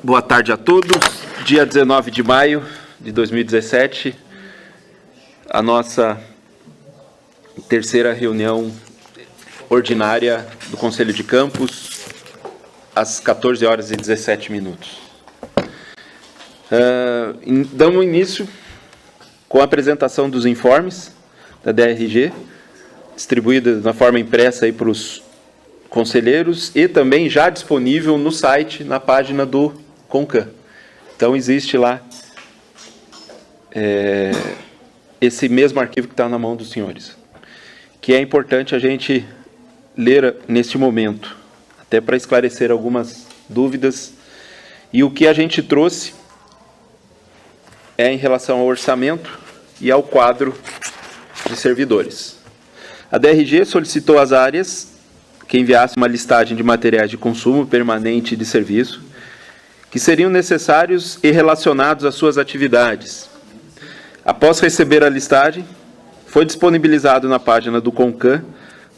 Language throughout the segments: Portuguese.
Boa tarde a todos. Dia 19 de maio de 2017, a nossa terceira reunião ordinária do Conselho de Campos, às 14 horas e 17 minutos. Damos início com a apresentação dos informes da DRG, distribuída na forma impressa aí para os conselheiros e também já disponível no site, na página do CONCAN. Então, existe lá esse mesmo arquivo que está na mão dos senhores, que é importante a gente ler neste momento, até para esclarecer algumas dúvidas. E o que a gente trouxe é em relação ao orçamento e ao quadro de servidores. A DRG solicitou às áreas que enviasse uma listagem de materiais de consumo permanente e de serviço que seriam necessários e relacionados às suas atividades. Após receber a listagem, foi disponibilizado na página do CONCAN,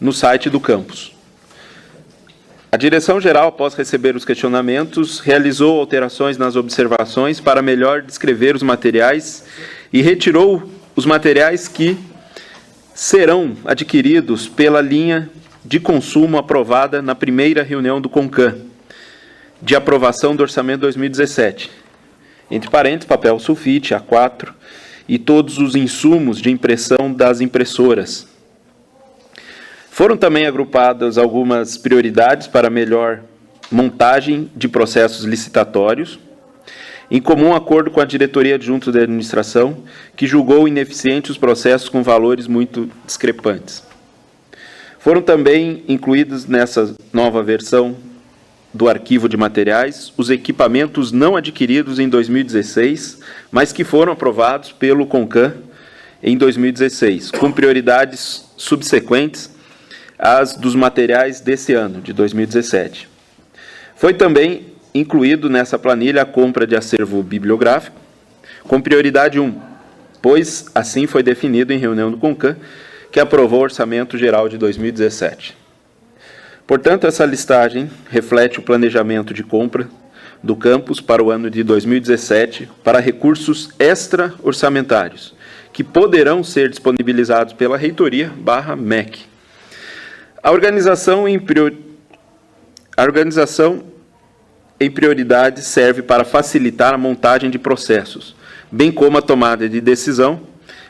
no site do campus. A direção-geral, após receber os questionamentos, realizou alterações nas observações para melhor descrever os materiais e retirou os materiais que serão adquiridos pela linha de consumo aprovada na primeira reunião do CONCAN, de aprovação do orçamento 2017. Entre parênteses, papel sulfite, A4 e todos os insumos de impressão das impressoras. Foram também agrupadas algumas prioridades para melhor montagem de processos licitatórios, em comum acordo com a diretoria adjunta de administração, que julgou ineficientes os processos com valores muito discrepantes. Foram também incluídos nessa nova versão do arquivo de materiais os equipamentos não adquiridos em 2016, mas que foram aprovados pelo CONCAN em 2016, com prioridades subsequentes às dos materiais desse ano, de 2017. Foi também incluído nessa planilha a compra de acervo bibliográfico, com prioridade 1, pois assim foi definido em reunião do CONCAN, que aprovou o Orçamento Geral de 2017. Portanto, essa listagem reflete o planejamento de compra do campus para o ano de 2017 para recursos extra-orçamentários, que poderão ser disponibilizados pela reitoria/MEC. A organização em prioridade serve para facilitar a montagem de processos, bem como a tomada de decisão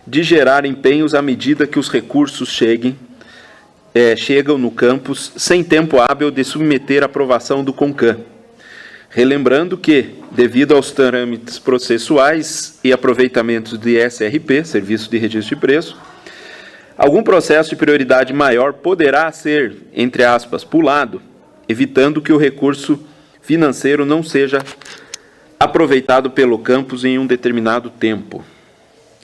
de gerar empenhos à medida que os recursos chegam no campus sem tempo hábil de submeter a aprovação do CONCAN. Relembrando que, devido aos trâmites processuais e aproveitamentos de SRP, Serviço de Registro de Preço, algum processo de prioridade maior poderá ser, entre aspas, pulado, evitando que o recurso financeiro não seja aproveitado pelo campus em um determinado tempo.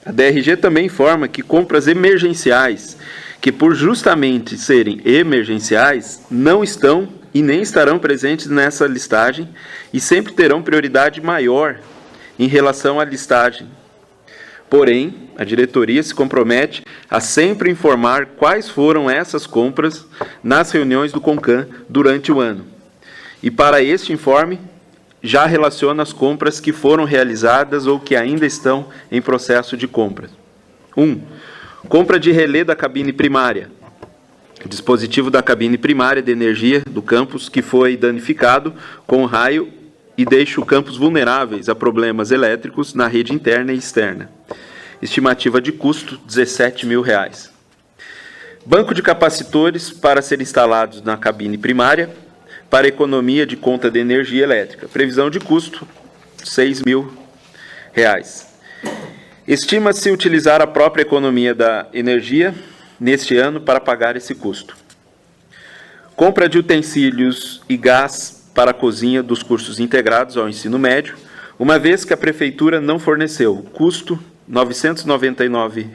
A DRG também informa que compras emergenciais, que por justamente serem emergenciais, não estão e nem estarão presentes nessa listagem e sempre terão prioridade maior em relação à listagem. Porém, a diretoria se compromete a sempre informar quais foram essas compras nas reuniões do CONCAN durante o ano. E para este informe, já relaciona as compras que foram realizadas ou que ainda estão em processo de compra. 1. Compra de relé da cabine primária. O dispositivo da cabine primária de energia do campus que foi danificado com raio e deixa o campus vulneráveis a problemas elétricos na rede interna e externa. Estimativa de custo, R$ 17.000. Banco de capacitores para ser instalados na cabine primária para economia de conta de energia elétrica. Previsão de custo, R$ 6.000. Estima-se utilizar a própria economia da energia neste ano para pagar esse custo. Compra de utensílios e gás para a cozinha dos cursos integrados ao ensino médio, uma vez que a prefeitura não forneceu. Custo, R$ 999,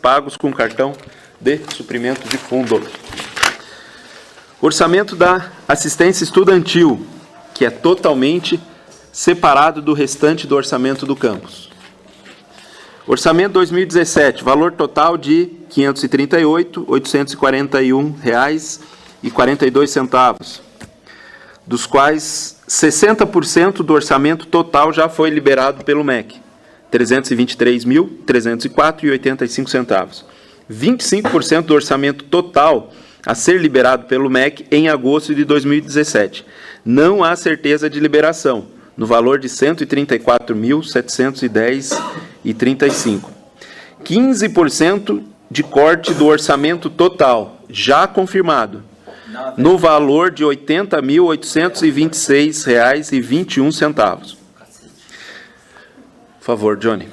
pagos com cartão de suprimento de fundo. Orçamento da assistência estudantil, que é totalmente separado do restante do orçamento do campus. Orçamento 2017, valor total de R$ 538.841,42, dos quais 60% do orçamento total já foi liberado pelo MEC, R$ 323.304,85. 25% do orçamento total a ser liberado pelo MEC em agosto de 2017. Não há certeza de liberação, no valor de R$ 134.710,35. 15% de corte do orçamento total, já confirmado, no valor de R$ 80.826,21. Por favor, Johnny.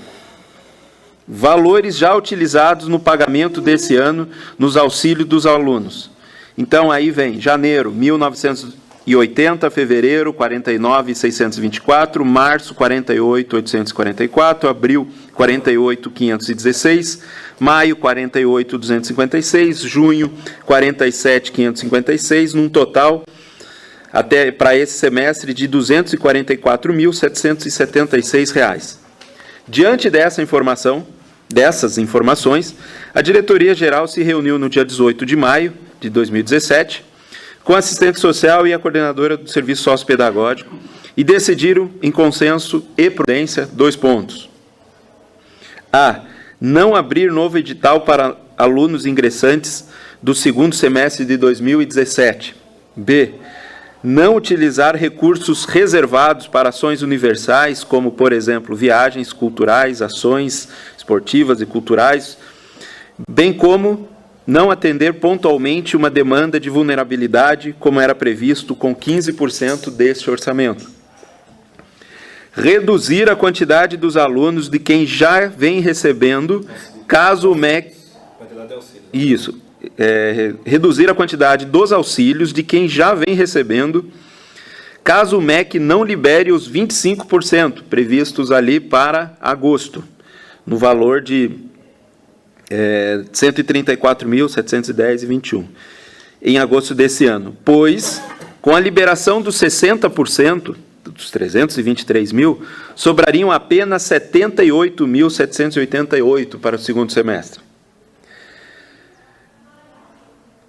Valores já utilizados no pagamento desse ano nos auxílios dos alunos. Então, aí vem janeiro, 1.980, fevereiro, 49.624, março, 48.844, abril, 48.516, maio, 48.256, junho, 47.556, num total, até para esse semestre, de R$ 244.776. Diante dessas informações, a Diretoria-Geral se reuniu no dia 18 de maio de 2017, com a assistente social e a coordenadora do Serviço Sociopedagógico, e decidiram, em consenso e prudência, 2 pontos. A. Não abrir novo edital para alunos ingressantes do segundo semestre de 2017. B. Não utilizar recursos reservados para ações universais, como, por exemplo, viagens culturais, ações esportivas e culturais, bem como não atender pontualmente uma demanda de vulnerabilidade, como era previsto, com 15% deste orçamento. Reduzir a quantidade dos alunos de quem já vem recebendo, caso o MEC... Isso. Reduzir a quantidade dos auxílios de quem já vem recebendo, caso o MEC não libere os 25% previstos ali para agosto, no valor de R$ 134.710,21, em agosto desse ano. Pois, com a liberação dos 60%, dos 323 mil, sobrariam apenas 78.788 para o segundo semestre.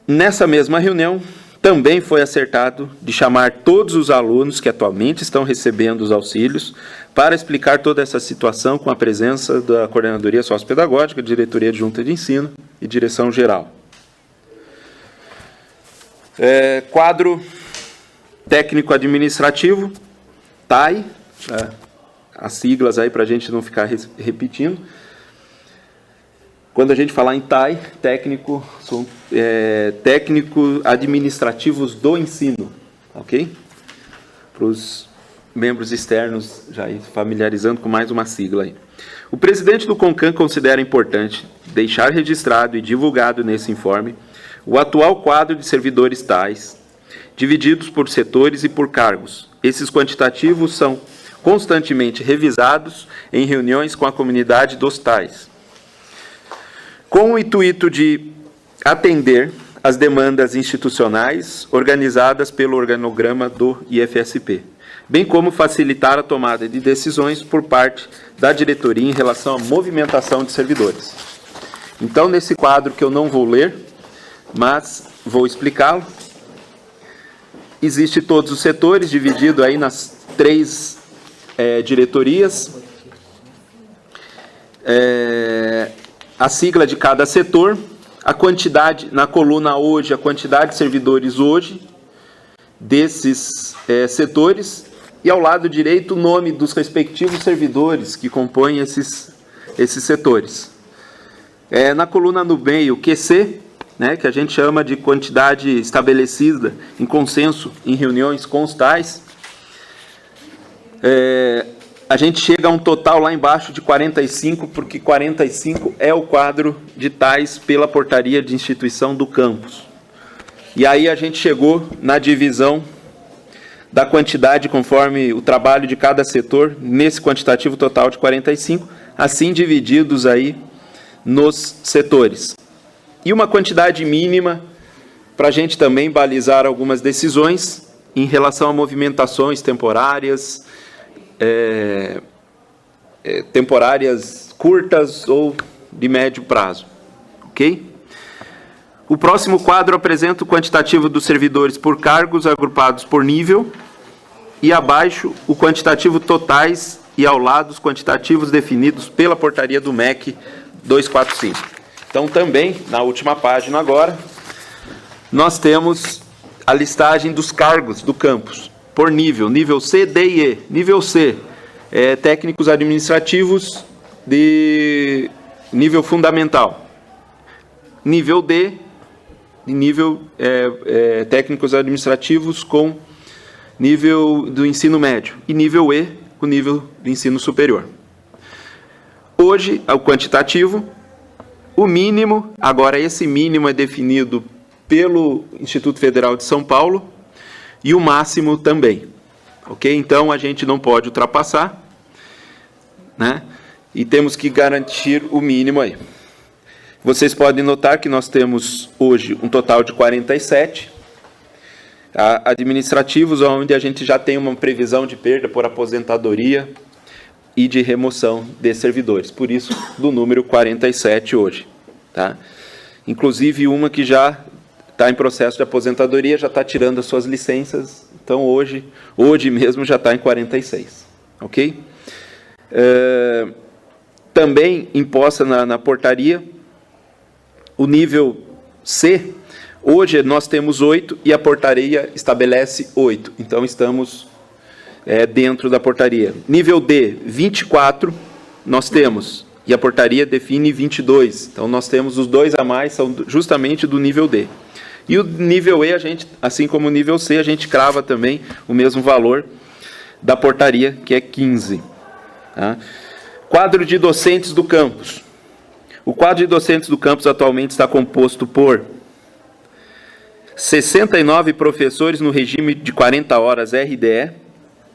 Nessa mesma reunião, também foi acertado de chamar todos os alunos que atualmente estão recebendo os auxílios para explicar toda essa situação com a presença da Coordenadoria Sociopedagógica, Diretoria Adjunta de Ensino e Direção Geral. Quadro técnico-administrativo, TAI, as siglas aí para a gente não ficar repetindo. Quando a gente falar em TAI, técnico administrativos do ensino, ok? Para os membros externos já ir familiarizando com mais uma sigla aí. O presidente do CONCAN considera importante deixar registrado e divulgado nesse informe o atual quadro de servidores TAIs, divididos por setores e por cargos. Esses quantitativos são constantemente revisados em reuniões com a comunidade dos TAIs, com o intuito de atender às demandas institucionais organizadas pelo organograma do IFSP, bem como facilitar a tomada de decisões por parte da diretoria em relação à movimentação de servidores. Então, nesse quadro que eu não vou ler, mas vou explicá-lo, existe todos os setores, dividido aí nas 3 diretorias, a sigla de cada setor, a quantidade, na coluna hoje, a quantidade de servidores hoje desses setores, e ao lado direito o nome dos respectivos servidores que compõem esses setores. Na coluna no meio, QC, né, que a gente chama de quantidade estabelecida em consenso em reuniões com os TAIs, a gente chega a um total lá embaixo de 45, porque 45 é o quadro de TAIs pela portaria de instituição do campus. E aí a gente chegou na divisão da quantidade conforme o trabalho de cada setor, nesse quantitativo total de 45, assim divididos aí nos setores. E uma quantidade mínima para a gente também balizar algumas decisões em relação a movimentações temporárias, temporárias curtas ou de médio prazo, ok? O próximo quadro apresenta o quantitativo dos servidores por cargos agrupados por nível, e abaixo o quantitativo totais e ao lado os quantitativos definidos pela portaria do MEC 245. Então, também, na última página agora, nós temos a listagem dos cargos do campus, por nível, nível C, D e E. Nível C, técnicos administrativos de nível fundamental. Nível D, nível técnicos administrativos com nível do ensino médio. E nível E, com nível do ensino superior. Hoje, o quantitativo, o mínimo, agora esse mínimo é definido pelo Instituto Federal de São Paulo, e o máximo também. Ok? Então, a gente não pode ultrapassar, né? E temos que garantir o mínimo aí. Vocês podem notar que nós temos hoje um total de 47 administrativos, onde a gente já tem uma previsão de perda por aposentadoria e de remoção de servidores. Por isso, do número 47 hoje. Tá? Inclusive, uma que já está em processo de aposentadoria, já está tirando as suas licenças. Então, hoje mesmo já está em 46. Ok? Também imposta na portaria o nível C. Hoje nós temos 8 e a portaria estabelece 8. Então, estamos dentro da portaria. Nível D, 24, nós temos, e a portaria define 22. Então, nós temos os 2 a mais, são justamente do nível D. E o nível E, a gente, assim como o nível C, a gente crava também o mesmo valor da portaria, que é 15. Tá? Quadro de docentes do campus. O quadro de docentes do campus atualmente está composto por 69 professores no regime de 40 horas RDE,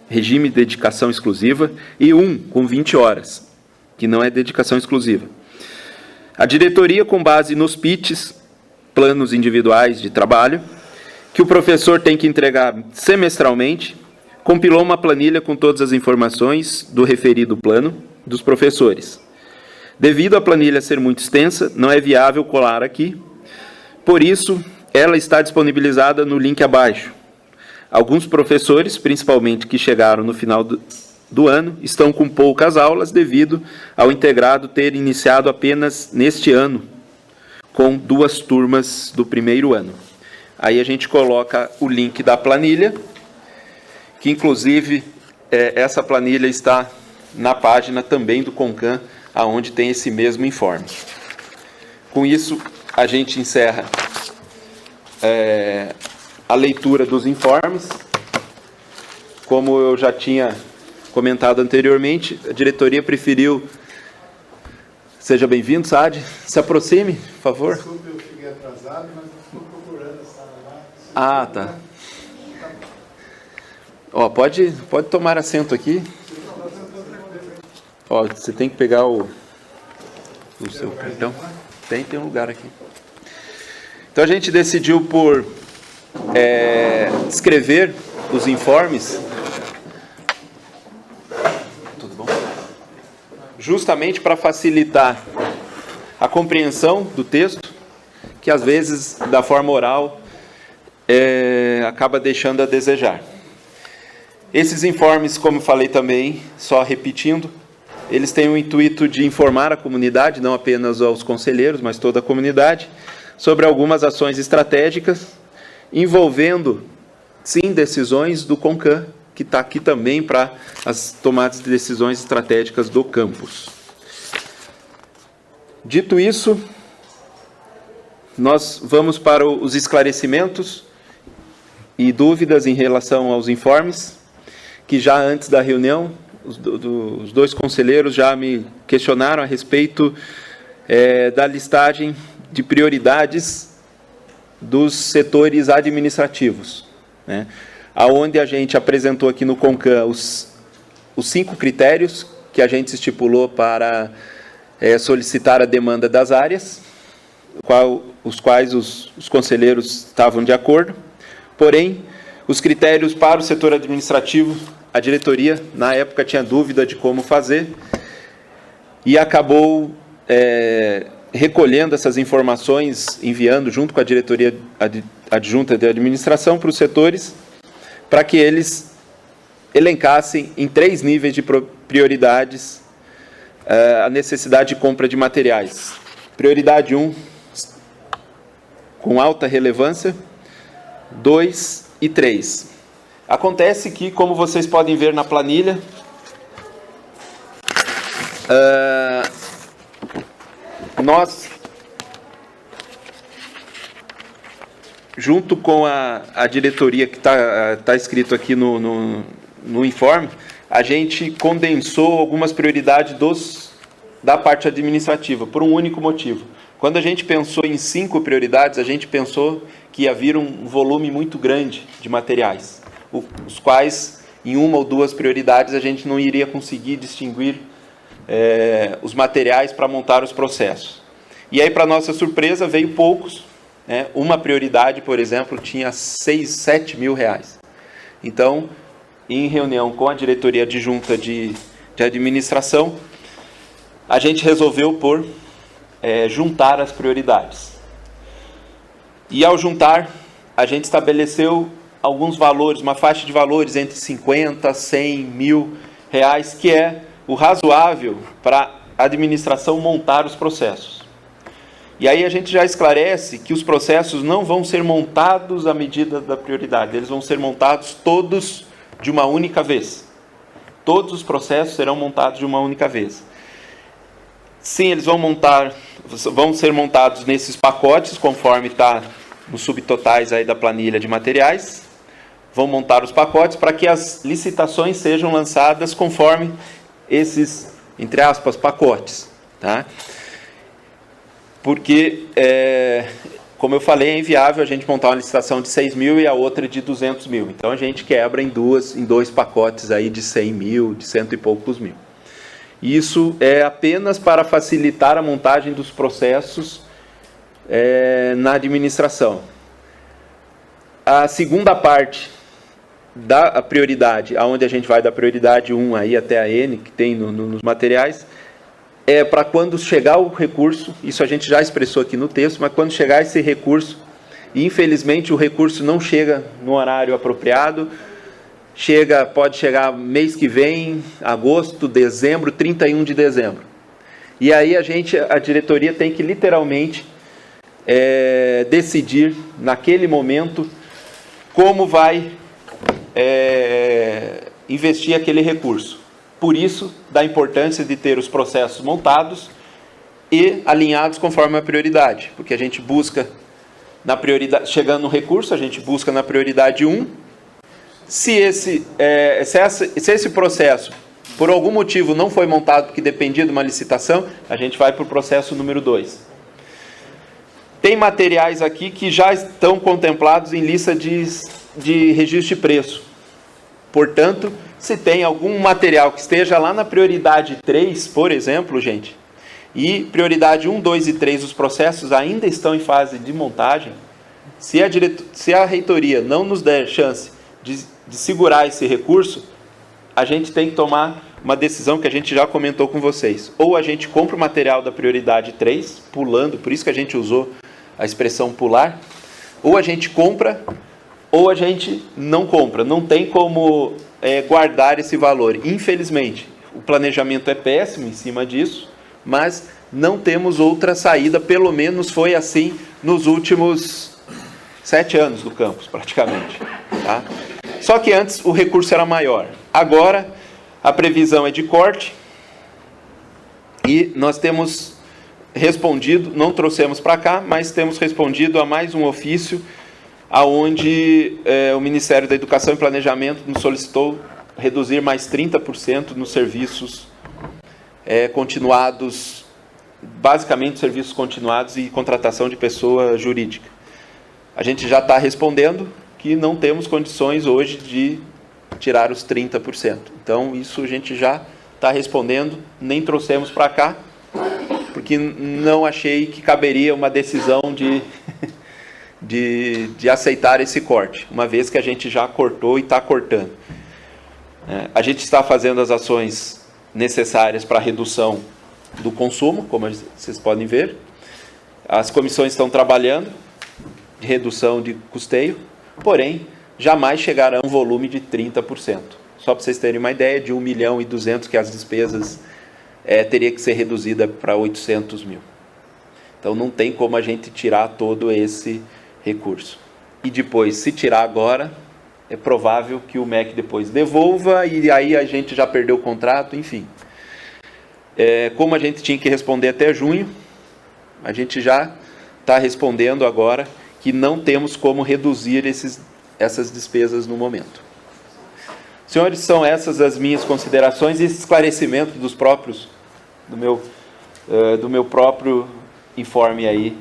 regime de dedicação exclusiva, e 1 com 20 horas, que não é dedicação exclusiva. A diretoria, com base nos PITs, planos individuais de trabalho, que o professor tem que entregar semestralmente, compilou uma planilha com todas as informações do referido plano dos professores. Devido à planilha ser muito extensa, não é viável colar aqui, por isso, ela está disponibilizada no link abaixo. Alguns professores, principalmente que chegaram no final do ano, estão com poucas aulas devido ao integrado ter iniciado apenas neste ano, com 2 turmas do primeiro ano. Aí a gente coloca o link da planilha, que inclusive essa planilha está na página também do CONCAN, aonde tem esse mesmo informe. Com isso, a gente encerra a leitura dos informes. Como eu já tinha comentado anteriormente, a diretoria preferiu... Seja bem-vindo, Saad. Se aproxime, por favor. Desculpe, eu cheguei atrasado, mas eu estou procurando a sala lá. Ah, tá. Ó, pode tomar assento aqui. Ó, você tem que pegar o seu cartão. Tem um lugar aqui. Então, a gente decidiu por escrever os informes. Tudo bom? Justamente para facilitar a compreensão do texto, que às vezes, da forma oral, acaba deixando a desejar. Esses informes, como falei também, só repetindo, eles têm o intuito de informar a comunidade, não apenas aos conselheiros, mas toda a comunidade, sobre algumas ações estratégicas, envolvendo, sim, decisões do CONCAN, que está aqui também para as tomadas de decisões estratégicas do campus. Dito isso, nós vamos para os esclarecimentos e dúvidas em relação aos informes, que já antes da reunião, os 2 conselheiros já me questionaram a respeito da listagem de prioridades dos setores administrativos, né? Aonde a gente apresentou aqui no CONCAN os 5 critérios que a gente estipulou para solicitar a demanda das áreas, os quais os conselheiros estavam de acordo. Porém, os critérios para o setor administrativo, a diretoria, na época, tinha dúvida de como fazer e acabou recolhendo essas informações, enviando junto com a diretoria adjunta de administração para os setores, para que eles elencassem em 3 níveis de prioridades a necessidade de compra de materiais. Prioridade 1, com alta relevância, 2 e 3. Acontece que, como vocês podem ver na planilha, nós, junto com a diretoria que está escrito aqui no informe, a gente condensou algumas prioridades da parte administrativa, por um único motivo. Quando a gente pensou em 5 prioridades, a gente pensou que ia vir um volume muito grande de materiais, os quais, em 1 ou 2 prioridades, a gente não iria conseguir distinguir os materiais para montar os processos. E aí, para nossa surpresa, veio poucos. Uma prioridade, por exemplo, tinha 6, 7 mil reais. Então, em reunião com a diretoria adjunta de administração, a gente resolveu juntar as prioridades. E ao juntar, a gente estabeleceu alguns valores, uma faixa de valores entre 50, 100, mil reais, que é o razoável para a administração montar os processos. E aí a gente já esclarece que os processos não vão ser montados à medida da prioridade, eles vão ser montados todos de uma única vez. Todos os processos serão montados de uma única vez. Sim, eles vão ser montados nesses pacotes, conforme está nos subtotais aí da planilha de materiais. Vão montar os pacotes para que as licitações sejam lançadas conforme esses, entre aspas, pacotes. Tá? Porque, como eu falei, é inviável a gente montar uma licitação de 6 mil e a outra de 200 mil. Então, a gente quebra em 2 pacotes aí de 100 mil, de 100 e poucos mil. Isso é apenas para facilitar a montagem dos processos na administração. A segunda parte da prioridade, aonde a gente vai da prioridade 1 aí até a N, que tem nos materiais, é para quando chegar o recurso, isso a gente já expressou aqui no texto, mas quando chegar esse recurso, e infelizmente o recurso não chega no horário apropriado, pode chegar mês que vem, agosto, dezembro, 31 de dezembro. E aí a diretoria tem que literalmente decidir naquele momento como vai investir aquele recurso. Por isso, da importância de ter os processos montados e alinhados conforme a prioridade. Porque a gente busca, na prioridade, chegando no recurso, a gente busca na prioridade 1. Se esse processo, por algum motivo, não foi montado porque dependia de uma licitação, a gente vai para o processo número 2. Tem materiais aqui que já estão contemplados em lista de registro de preço. Portanto, se tem algum material que esteja lá na prioridade 3, por exemplo, gente, e prioridade 1, 2 e 3 dos processos ainda estão em fase de montagem, se a reitoria não nos der chance de segurar esse recurso, a gente tem que tomar uma decisão que a gente já comentou com vocês. Ou a gente compra o material da prioridade 3, pulando, por isso que a gente usou a expressão pular, ou a gente compra, ou a gente não compra. Não tem como guardar esse valor. Infelizmente, o planejamento é péssimo em cima disso, mas não temos outra saída, pelo menos foi assim nos últimos 7 anos do campus, praticamente. Tá? Só que antes o recurso era maior. Agora, a previsão é de corte e nós temos respondido, não trouxemos para cá, mas temos respondido a mais um ofício aonde o Ministério da Educação e Planejamento nos solicitou reduzir mais 30% nos serviços continuados, basicamente serviços continuados e contratação de pessoa jurídica. A gente já está respondendo que não temos condições hoje de tirar os 30%. Então, isso a gente já está respondendo, nem trouxemos para cá, porque não achei que caberia uma decisão de aceitar esse corte, uma vez que a gente já cortou e está cortando. A gente está fazendo as ações necessárias para a redução do consumo, como vocês podem ver. As comissões estão trabalhando de redução de custeio, porém, jamais chegará a um volume de 30%. Só para vocês terem uma ideia, de 1.200.000 que as despesas teria que ser reduzida para 800 mil. Então não tem como a gente tirar todo esse recurso. E depois, se tirar agora, é provável que o MEC depois devolva e aí a gente já perdeu o contrato, enfim. Como a gente tinha que responder até junho, a gente já está respondendo agora que não temos como reduzir essas despesas no momento. Senhores, são essas as minhas considerações e esse esclarecimento do meu próprio informe aí,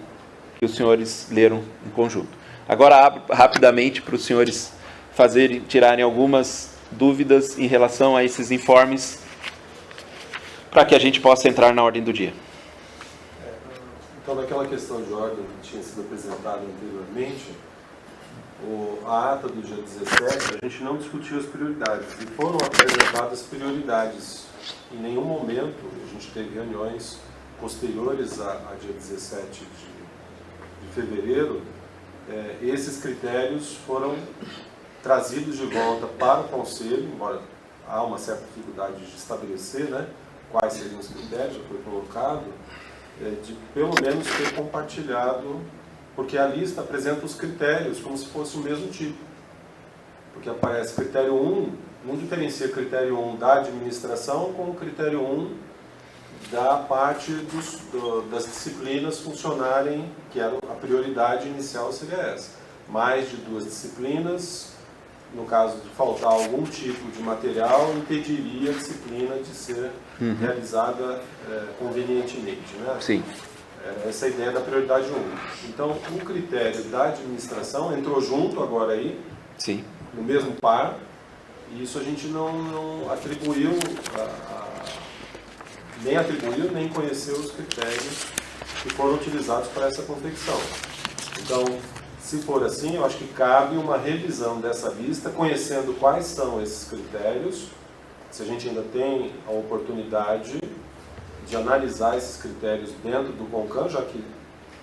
que os senhores leram em conjunto. Agora abro rapidamente para os senhores tirarem algumas dúvidas em relação a esses informes, para que a gente possa entrar na ordem do dia. Então, naquela questão de ordem que tinha sido apresentada anteriormente, a ata do dia 17, a gente não discutiu as prioridades, e foram apresentadas prioridades. Em nenhum momento, a gente teve reuniões posteriores a dia 17 de fevereiro, esses critérios foram trazidos de volta para o Conselho, embora há uma certa dificuldade de estabelecer, né, quais seriam os critérios, já foi colocado, de pelo menos ter compartilhado, porque a lista apresenta os critérios como se fosse o mesmo tipo. Porque aparece critério 1, não diferencia critério 1 da administração com o critério 1 da parte das disciplinas funcionarem, que era a prioridade inicial seria essa. Mais de 2 disciplinas, no caso de faltar algum tipo de material, impediria a disciplina de ser realizada convenientemente, né? Sim. Essa é a ideia da prioridade 1. Então, o critério da administração entrou junto agora aí, Sim. no mesmo par, e isso a gente não atribuiu, nem conheceu os critérios que foram utilizados para essa confecção. Então, se for assim, eu acho que cabe uma revisão dessa lista, conhecendo quais são esses critérios, se a gente ainda tem a oportunidade de analisar esses critérios dentro do CONCAN,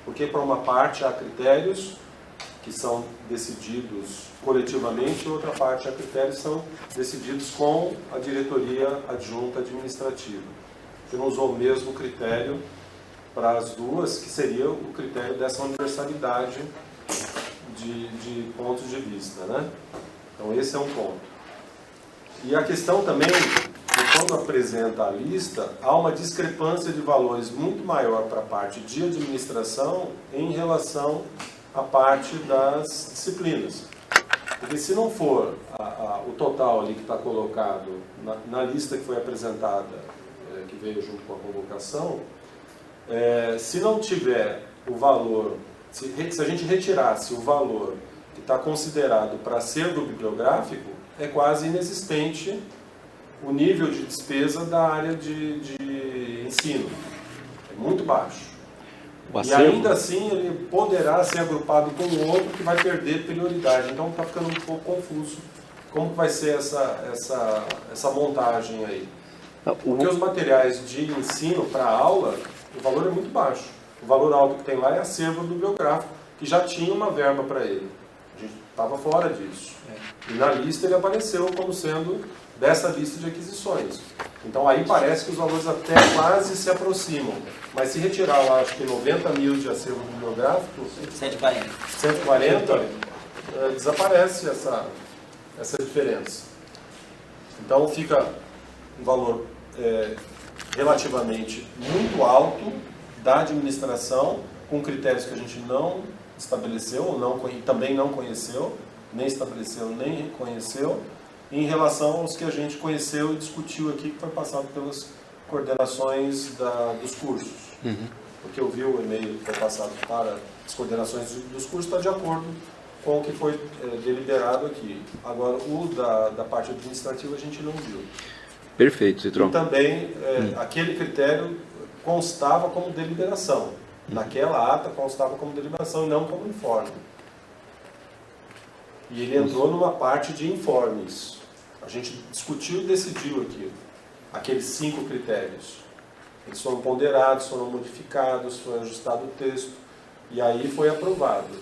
porque para uma parte há critérios que são decididos coletivamente, e outra parte há critérios que são decididos com a diretoria adjunta administrativa. Você não usou o mesmo critério para as duas, que seria o critério dessa universalidade de pontos de vista, né? Então esse é um ponto. E a questão também, que quando apresenta a lista, há uma discrepância de valores muito maior para a parte de administração em relação à parte das disciplinas. Porque se não for o total ali que está colocado na lista que foi apresentada, que veio junto com a convocação, se não tiver o valor, se a gente retirasse o valor que está considerado para acervo bibliográfico, é quase inexistente o nível de despesa da área de ensino. É muito baixo. E ainda assim ele poderá ser agrupado com o outro que vai perder prioridade. Então está ficando um pouco confuso como que vai ser essa montagem aí. Porque os materiais de ensino para aula, o valor é muito baixo. O valor alto que tem lá é acervo bibliográfico, que já tinha uma verba para ele. A gente estava fora disso. E na lista ele apareceu como sendo dessa lista de aquisições. Então aí parece que os valores até quase se aproximam. Mas se retirar lá, acho que 90 mil de acervo bibliográfico, 140, desaparece essa diferença. Então fica um valor relativamente muito alto da administração, com critérios que a gente não estabeleceu, e também não conheceu, nem estabeleceu, nem reconheceu, em relação aos que a gente conheceu e discutiu aqui, que foi passado pelas coordenações dos cursos. Porque eu vi o e-mail que foi passado para as coordenações dos cursos, está de acordo com o que foi deliberado aqui. Agora, o da parte administrativa a gente não viu. Perfeito, Citron. E também, aquele critério constava como deliberação. Naquela ata constava como deliberação e não como informe. E ele entrou numa parte de informes. A gente discutiu e decidiu aqui. Aqueles 5 critérios. Eles foram ponderados, foram modificados, foi ajustado o texto. E aí foi aprovado.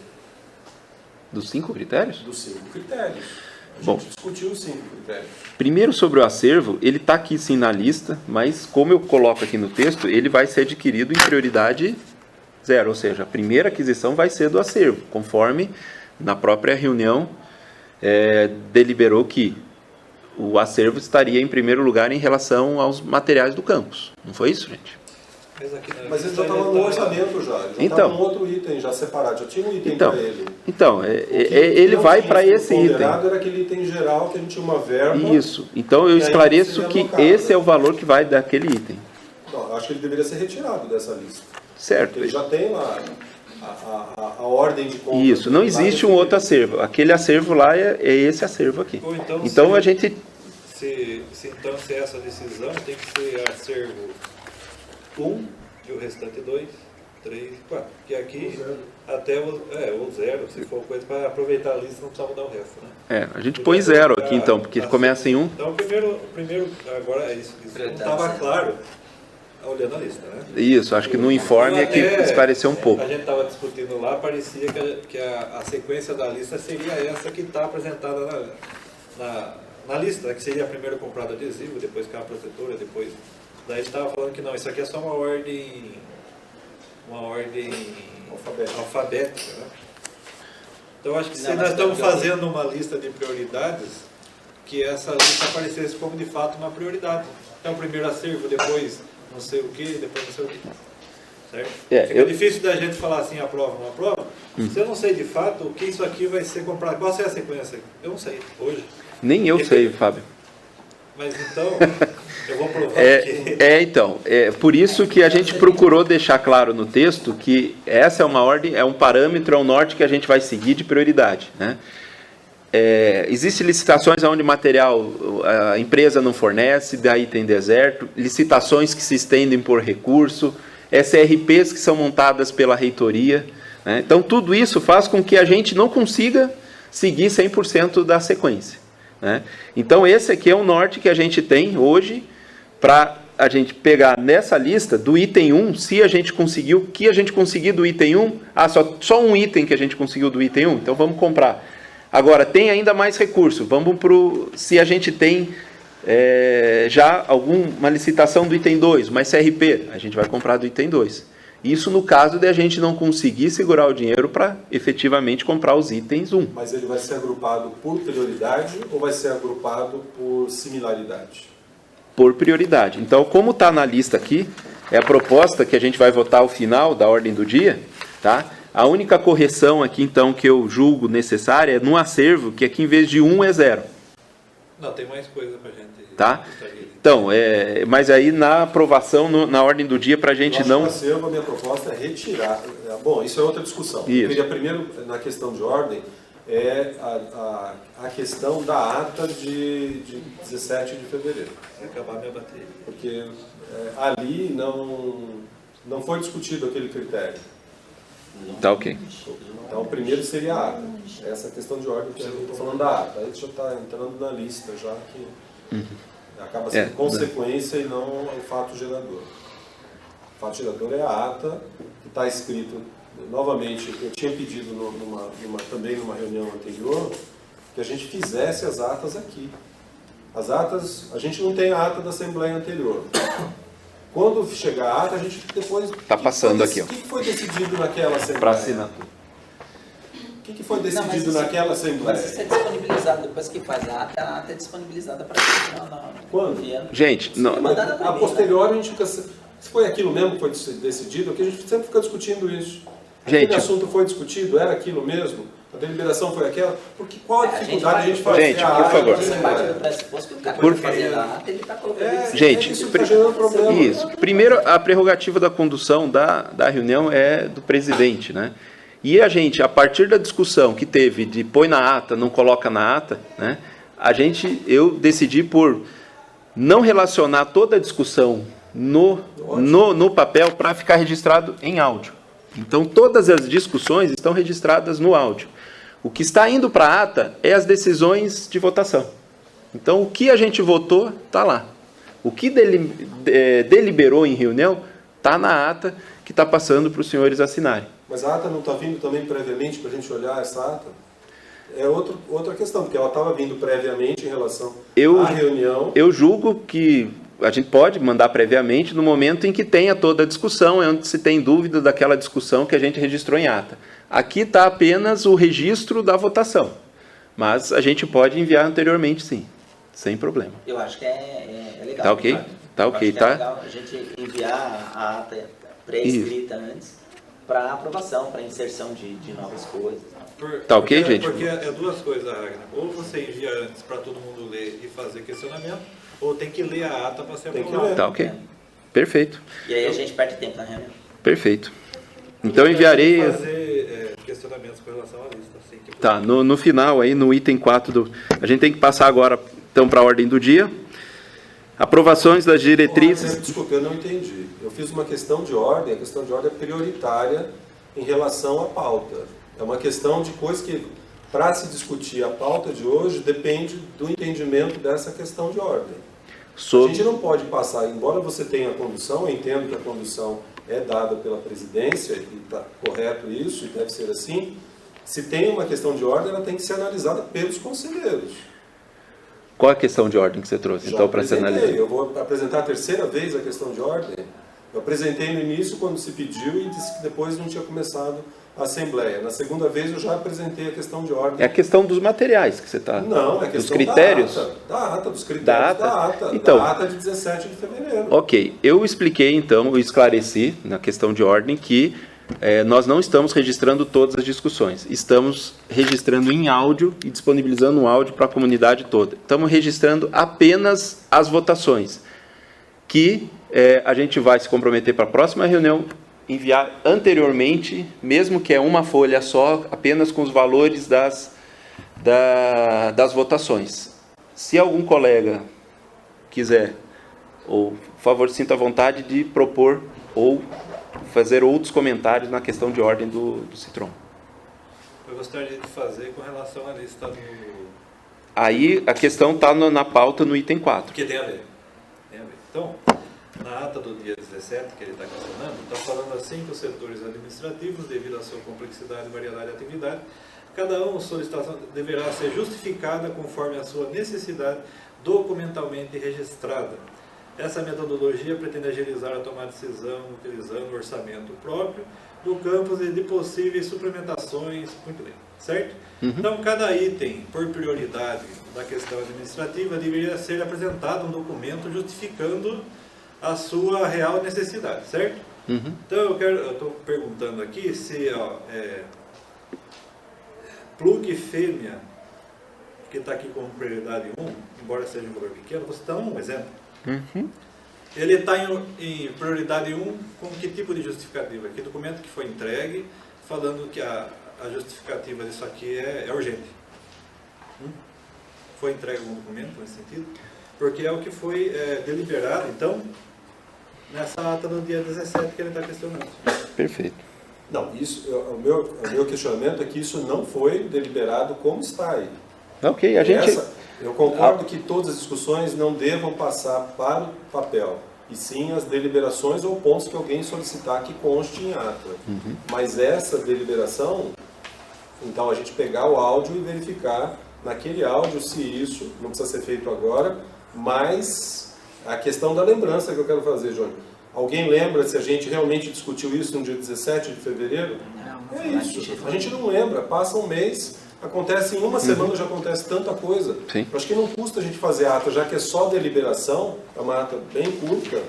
Dos 5 critérios? Dos 5 critérios. A Bom. gente discutiu sim o critério. Primeiro, sobre o acervo, ele está aqui sim na lista, mas como eu coloco aqui no texto, ele vai ser adquirido em prioridade 0, ou seja, a primeira aquisição vai ser do acervo, conforme na própria reunião deliberou que o acervo estaria em primeiro lugar em relação aos materiais do campus. Não foi isso, gente? Mas ele já estava no orçamento já, ele já estava num outro item já separado, já tinha um item para ele. Então, ele vai para esse item. Era aquele item geral que a gente tinha uma verba. Isso. Então eu esclareço que esse é o valor que vai daquele item. Não, eu acho que ele deveria ser retirado dessa lista. Certo. Porque ele já tem lá a ordem de compra. Isso, não existe um outro acervo. Aquele acervo lá é esse acervo aqui. Ou então a gente... Se essa decisão tem que ser acervo 1 e o restante 2, 3, 4. Porque aqui até o 0, se for coisa para aproveitar a lista, não precisa mudar o resto, né? A gente põe 0 aqui então, porque começa em 1. Então primeiro agora isso não estava claro olhando a lista, né? Isso, acho que no informe é que esclareceu um pouco. A gente estava discutindo lá, parecia que a sequência da lista seria essa que está apresentada na lista, né? Que seria primeiro comprado adesivo, depois capa protetora, depois... Daí ele estava falando que não, isso aqui é só uma ordem alfabética, né? Então acho que se nós estamos fazendo uma lista de prioridades, que essa lista aparecesse como de fato uma prioridade. Então primeiro acervo, depois não sei o que, depois não sei o que. Certo? Fica difícil da gente falar assim, aprova, não aprova. Se eu não sei de fato o que isso aqui vai ser comprado, qual é a sequência? Eu não sei, hoje. Nem eu sei, Fábio. Mas então, eu vou provar que... por isso que a gente procurou deixar claro no texto que essa é uma ordem, é um parâmetro, é um norte que a gente vai seguir de prioridade, né? Existem licitações onde material a empresa não fornece, daí tem deserto, licitações que se estendem por recurso, SRPs que são montadas pela reitoria, né? Então tudo isso faz com que a gente não consiga seguir 100% da sequência, né? Então esse aqui é o norte que a gente tem hoje para a gente pegar nessa lista do item 1, se a gente conseguiu, o que a gente conseguiu do item 1, só um item que a gente conseguiu do item 1, então vamos comprar. Agora, tem ainda mais recurso, vamos para se a gente tem já alguma licitação do item 2, uma SRP, a gente vai comprar do item 2. Isso no caso de a gente não conseguir segurar o dinheiro para efetivamente comprar os itens 1. Mas ele vai ser agrupado por prioridade ou vai ser agrupado por similaridade? Por prioridade. Então, como está na lista aqui, é a proposta que a gente vai votar ao final da ordem do dia, tá? A única correção aqui, então, que eu julgo necessária é no acervo, que aqui em vez de 1 é 0. Não, tem mais coisa para a gente... Tá? Então, mas aí na aprovação, na ordem do dia, para a gente não... No acervo, a minha proposta é retirar... Bom, isso é outra discussão. Isso. Eu queria primeiro, na questão de ordem, a questão da ata de 17 de fevereiro. Vai acabar a minha bateria. Porque ali não foi discutido aquele critério. Tá ok. Então, o primeiro seria a ata. Essa questão de ordem, que eu estou falando da ata. Aí já está entrando na lista, já que acaba sendo consequência e não o fato gerador. O fato gerador é a ata, que está escrito, novamente, eu tinha pedido também numa reunião anterior, que a gente fizesse as atas aqui. As atas, a gente não tem a ata da Assembleia anterior. Quando chegar a ata, a gente depois... Está passando aqui, ó. O que foi decidido naquela Assembleia? Para assinatura. O que foi decidido naquela Assembleia? Mas isso é disponibilizado, depois que faz a ata é disponibilizada para Quando? Gente, não, A posteriori, a gente fica... Se foi aquilo mesmo que foi decidido, porque a gente sempre fica discutindo isso. Aquele assunto foi discutido, era aquilo mesmo? A deliberação foi aquela? Porque qual a dificuldade de a gente fazer? Gente, por favor. Por favor. Gente, isso está gerando problema. Isso. Primeiro, a prerrogativa da condução da reunião é do presidente, né? E a gente, a partir da discussão que teve de põe na ata, não coloca na ata, né? Eu decidi por não relacionar toda a discussão no papel para ficar registrado em áudio. Então, todas as discussões estão registradas no áudio. O que está indo para a ata é as decisões de votação. Então, o que a gente votou está lá. O que deliberou em reunião está na ata que está passando para os senhores assinarem. Mas a ata não está vindo também previamente para a gente olhar essa ata? é outra questão, porque ela estava vindo previamente em relação Eu- à reunião. Eu julgo que a gente pode mandar previamente no momento em que tenha toda a discussão, onde se tem dúvida daquela discussão que a gente registrou em ata. Aqui está apenas o registro da votação, mas a gente pode enviar anteriormente, sim, sem problema. Eu acho que é legal. Tá ok? Ricardo. Tá Eu ok, acho que tá? É legal a gente enviar a ata pré-escrita antes para aprovação, para inserção de novas coisas. Tá ok, gente? Porque é duas coisas, Ragnar. Ou você envia antes para todo mundo ler e fazer questionamento, ou tem que ler a ata para ser Tem que aprovada. ler. Tá ok. Perfeito, E aí a gente perde tempo na reunião. perfeito. Então enviarei... Fazer questionamentos com relação à lista. Assim que Tá, no final aí, no item 4 a gente tem que passar agora, então, para a ordem do dia. Aprovações das diretrizes... Desculpa, eu não entendi. Eu fiz uma questão de ordem, a questão de ordem é prioritária em relação à pauta. É uma questão de coisa que, para se discutir a pauta de hoje, depende do entendimento dessa questão de ordem. A gente não pode passar, embora você tenha a condução, eu entendo que a condução é dada pela presidência, e está correto isso, e deve ser assim. Se tem uma questão de ordem, ela tem que ser analisada pelos conselheiros. Qual a questão de ordem que você trouxe, Já então, para ser apresentei. analisada? Eu vou apresentar a terceira vez a questão de ordem. Eu apresentei no início, quando se pediu, e disse que depois não tinha começado a Assembleia. Na segunda vez, eu já apresentei a questão de ordem. É a questão dos materiais que você está... Não, é a dos questão critérios? dos critérios Da ata? Então, da ata de 17 de fevereiro. Ok, eu expliquei então, eu esclareci na questão de ordem que nós não estamos registrando todas as discussões, estamos registrando em áudio e disponibilizando o áudio para a comunidade toda. Estamos registrando apenas as votações, que a gente vai se comprometer para a próxima reunião, enviar anteriormente, mesmo que é uma folha só, apenas com os valores das votações. Se algum colega quiser, ou por favor, sinta a vontade de propor ou fazer outros comentários na questão de ordem do Citron. Eu gostaria de fazer com relação à lista do... Aí a questão está na pauta no item 4. Que tem a ver. Então, na ata do dia 17, que ele está questionando, está falando assim que os setores administrativos, devido à sua complexidade e variedade de atividade, cada uma solicitação deverá ser justificada conforme a sua necessidade documentalmente registrada. Essa metodologia pretende agilizar a tomada de decisão utilizando o orçamento próprio do campus e de possíveis suplementações, muito bem, certo? Então, cada item, por prioridade da questão administrativa, deveria ser apresentado um documento justificando a sua real necessidade, certo? Então, eu estou perguntando aqui se plug fêmea, que está aqui como prioridade 1, embora seja um valor pequeno, vou citar um exemplo. Ele está em prioridade 1 com que tipo de justificativa? Que documento que foi entregue, falando que a justificativa disso aqui é urgente. Foi entregue algum documento nesse sentido? Porque é o que foi deliberado, então, nessa ata do dia 17 que ele está questionando. Perfeito. Não, o meu questionamento é que isso não foi deliberado como está aí. Ok, a gente... Eu concordo que todas as discussões não devam passar para o papel, e sim as deliberações ou pontos que alguém solicitar que conste em ata. Mas essa deliberação, então a gente pegar o áudio e verificar naquele áudio se isso não precisa ser feito agora, mas a questão da lembrança que eu quero fazer, Jônio. Alguém lembra se a gente realmente discutiu isso no dia 17 de fevereiro? Não, É isso. A gente não lembra, passa um mês, acontece em uma semana, já acontece tanta coisa. Sim. Eu acho que não custa a gente fazer ata, já que é só deliberação, é uma ata bem curta,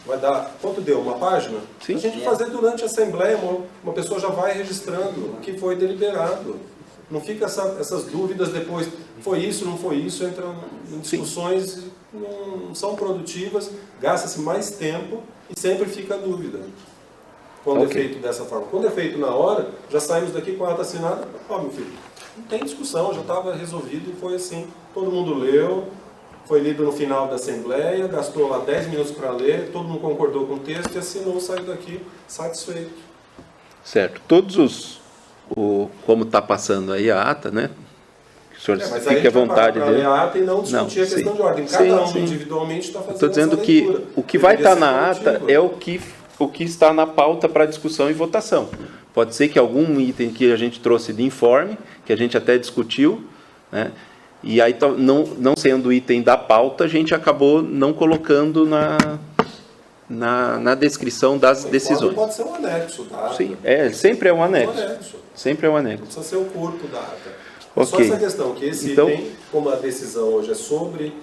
vai dar, quanto deu? Uma página? Sim. A gente fazer durante a Assembleia, uma pessoa já vai registrando o que foi deliberado. Não fica essas dúvidas depois, foi isso, não foi isso, entram em discussões que não são produtivas, gasta-se mais tempo e sempre fica a dúvida. Quando é feito dessa forma. Quando é feito na hora, já saímos daqui com a ata assinada, meu filho, não tem discussão, já estava resolvido e foi assim. Todo mundo leu, foi lido no final da Assembleia, gastou lá 10 minutos para ler, todo mundo concordou com o texto e assinou, saiu daqui satisfeito. Certo. Todos como está passando aí a ata, né? O senhor Mas aí fique à vontade para dele. ler a ata e não discutir a questão de ordem. Cada um individualmente está fazendo Estou dizendo essa que leitura. o que vai Deveria estar ser na ata coletivo. é o que está na pauta para discussão e votação. Pode ser que algum item que a gente trouxe de informe, que a gente até discutiu, né? E aí, não sendo item da pauta, a gente acabou não colocando na descrição das decisões. Pode ser um anexo da ata. Sim, sempre é um anexo. Sempre é um anexo. Não precisa ser o corpo da ata. Ok. Só essa questão, que esse Então, item, como a decisão hoje é sobre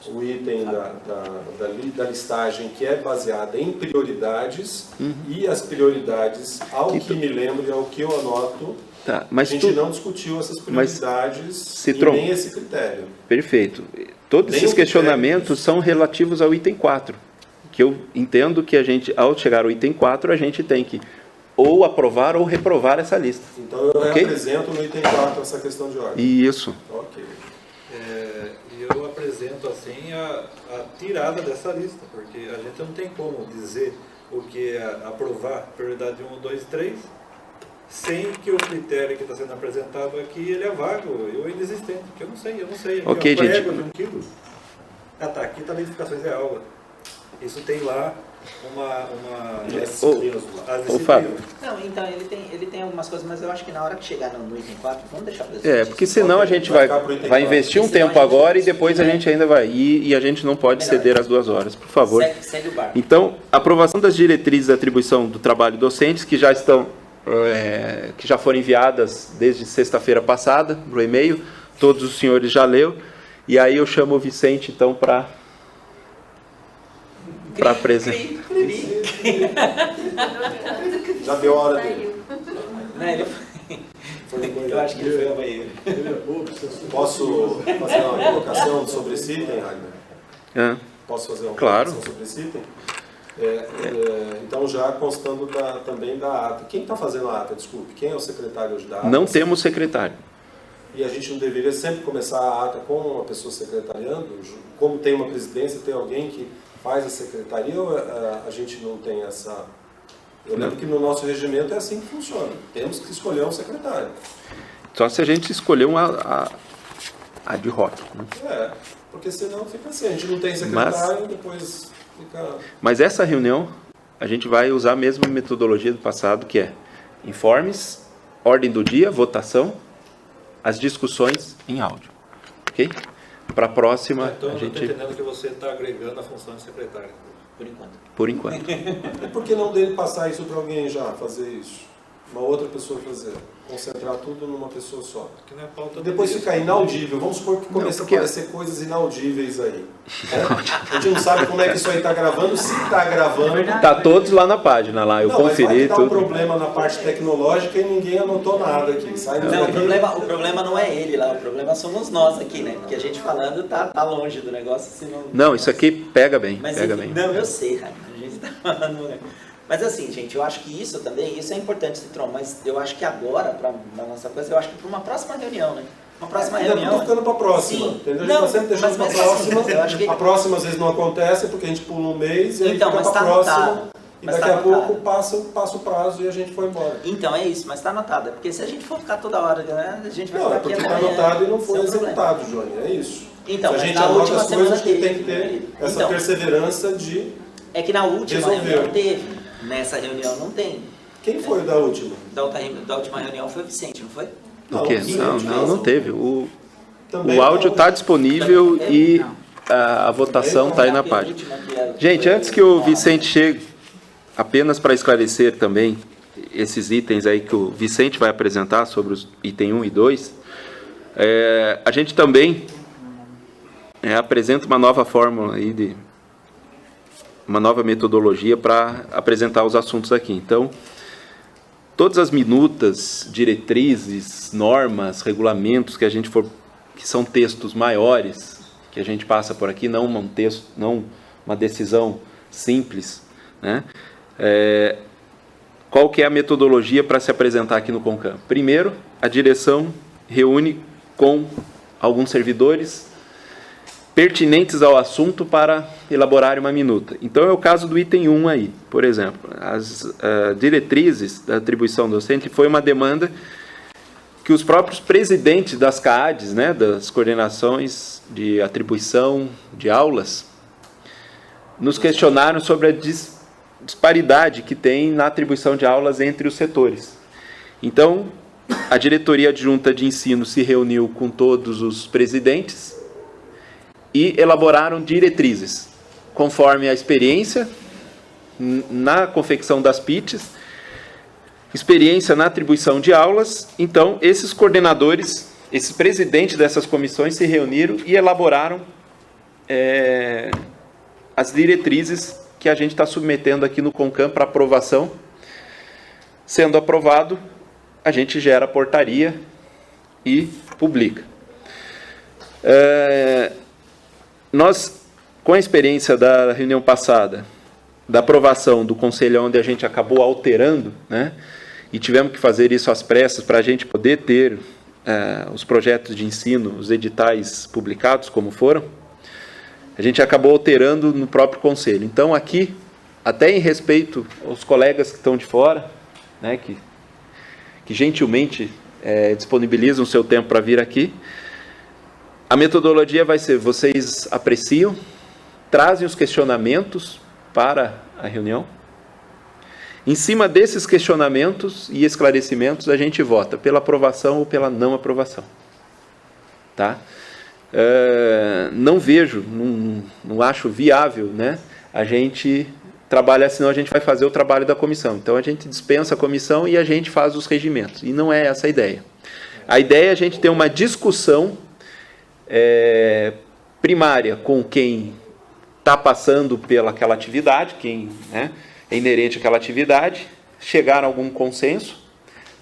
o item da listagem, que é baseada em prioridades, e as prioridades, ao que me lembro e ao que eu anoto, tá, a mas gente não discutiu essas prioridades e nem esse critério. Perfeito. Todos esses questionamentos são relativos ao item 4, que eu entendo que a gente, ao chegar ao item 4, a gente tem que ou aprovar ou reprovar essa lista. Então eu reapresento no item 4 essa questão de ordem. Isso. Ok. E eu apresento assim a tirada dessa lista, porque a gente não tem como dizer o que é aprovar prioridade 1, 2, 3, sem que o critério que está sendo apresentado aqui ele é vago ou inexistente, porque eu não sei. Aqui, ok, gente. Prego de 1 quilo. Ah tá, aqui está litificações de aula. Isso tem lá as Fábio. Não, então ele tem algumas coisas, mas eu acho que na hora que chegar no item 4, vamos deixar para Porque senão a gente vai investir um tempo agora e depois a gente ainda vai. E a gente não pode ceder as 2 horas, por favor. Segue o barco. Então, aprovação das diretrizes de atribuição do trabalho docentes que já estão, que já foram enviadas desde sexta-feira passada, no e-mail. Todos os senhores já leu. E aí eu chamo o Vicente, então, para apresentar. Já deu a hora dele. Eu acho que ele foi ao banheiro. Posso fazer uma colocação sobre esse item, Ragnar? Posso fazer uma colocação sobre esse item? Então, já constando também da ata. Quem está fazendo a ata? Desculpe, quem é o secretário hoje da ata? Não temos secretário. E a gente não deveria sempre começar a ata com uma pessoa secretariando? Como tem uma presidência, tem alguém que faz a secretaria, ou a gente não tem essa... Eu lembro que no nosso regimento é assim que funciona. Temos que escolher um secretário. Só se a gente escolher uma ad hoc. Né? Porque senão fica assim, a gente não tem secretário, depois fica... Mas essa reunião, a gente vai usar a mesma metodologia do passado, que é informes, ordem do dia, votação, as discussões em áudio. Ok? Para a próxima, então, a gente... Estou entendendo que você está agregando a função de secretário. Por enquanto. E por que não dele passar isso para alguém já, fazer isso? Uma outra pessoa fazer? Concentrar tudo numa pessoa só. Que não é pauta depois ficar inaudível. Vamos supor que comece a aparecer coisas inaudíveis aí. A gente não sabe como é que isso aí está gravando, se está gravando. Está todos lá na página, lá eu conferi tudo. Mas vai dar um problema na parte tecnológica tecnológica e ninguém anotou nada aqui. O problema não é ele lá, o problema somos nós aqui, né? Porque a gente falando tá longe do negócio. Senão... Não, isso aqui pega bem. Mas, pega enfim, bem. Não, eu sei, Ragnar, a gente tá falando... Né? Mas assim, gente, eu acho que isso também, isso é importante, Citron, mas eu acho que agora, para a nossa coisa, eu acho que para uma próxima reunião, né? Uma próxima reunião... Estou ficando para a próxima, sim, entendeu? A gente está sempre deixando para a próxima. Eu acho que... A próxima às vezes não acontece, porque a gente pula um mês e aí então, fica para a próxima. Anotado. E daqui a pouco passa o prazo e a gente foi embora. Então é isso, mas está anotado. Porque se a gente for ficar toda hora, né, a gente vai ficar aqui amanhã. Não, porque está anotado e não foi executado, Johnny, é isso. Então, se a gente anota as coisas, que tem que ter essa perseverança de é que na última reunião teve. Nessa reunião não tem. Quem foi da última? Da última reunião foi o Vicente, não foi? O quê? Não teve. O áudio está disponível e a votação está aí na página. Gente, antes que o Vicente chegue, apenas para esclarecer também esses itens aí que o Vicente vai apresentar sobre os item 1 e 2, a gente também apresenta uma nova fórmula aí uma nova metodologia para apresentar os assuntos aqui. Então, todas as minutas, diretrizes, normas, regulamentos que são textos maiores, que a gente passa por aqui, não uma decisão simples, né? Qual que é a metodologia para se apresentar aqui no CONCAM? Primeiro, a direção reúne com alguns servidores pertinentes ao assunto para elaborar uma minuta. Então, é o caso do item 1 aí, por exemplo. As diretrizes da atribuição docente foi uma demanda que os próprios presidentes das CAADs, né, das coordenações de atribuição de aulas, nos questionaram sobre a disparidade que tem na atribuição de aulas entre os setores. Então, a diretoria adjunta de ensino se reuniu com todos os presidentes e elaboraram diretrizes, conforme a experiência na confecção das PITs, experiência na atribuição de aulas. Então, esses coordenadores, esses presidentes dessas comissões se reuniram e elaboraram as diretrizes que a gente está submetendo aqui no CONCAM para aprovação. Sendo aprovado, a gente gera a portaria e publica. Nós, com a experiência da reunião passada, da aprovação do conselho, onde a gente acabou alterando, né, e tivemos que fazer isso às pressas para a gente poder ter os projetos de ensino, os editais publicados, como foram, a gente acabou alterando no próprio conselho. Então, aqui, até em respeito aos colegas que estão de fora, né, que gentilmente disponibilizam o seu tempo para vir aqui, a metodologia vai ser: vocês apreciam, trazem os questionamentos para a reunião. Em cima desses questionamentos e esclarecimentos, a gente vota pela aprovação ou pela não aprovação. Tá? Não vejo, não acho viável, né, a gente trabalhar, senão a gente vai fazer o trabalho da comissão. Então, a gente dispensa a comissão e a gente faz os regimentos. E não é essa a ideia. A ideia é a gente ter uma discussão primária com quem está passando pelaquela atividade, quem, né, é inerente àquela atividade, chegar a algum consenso,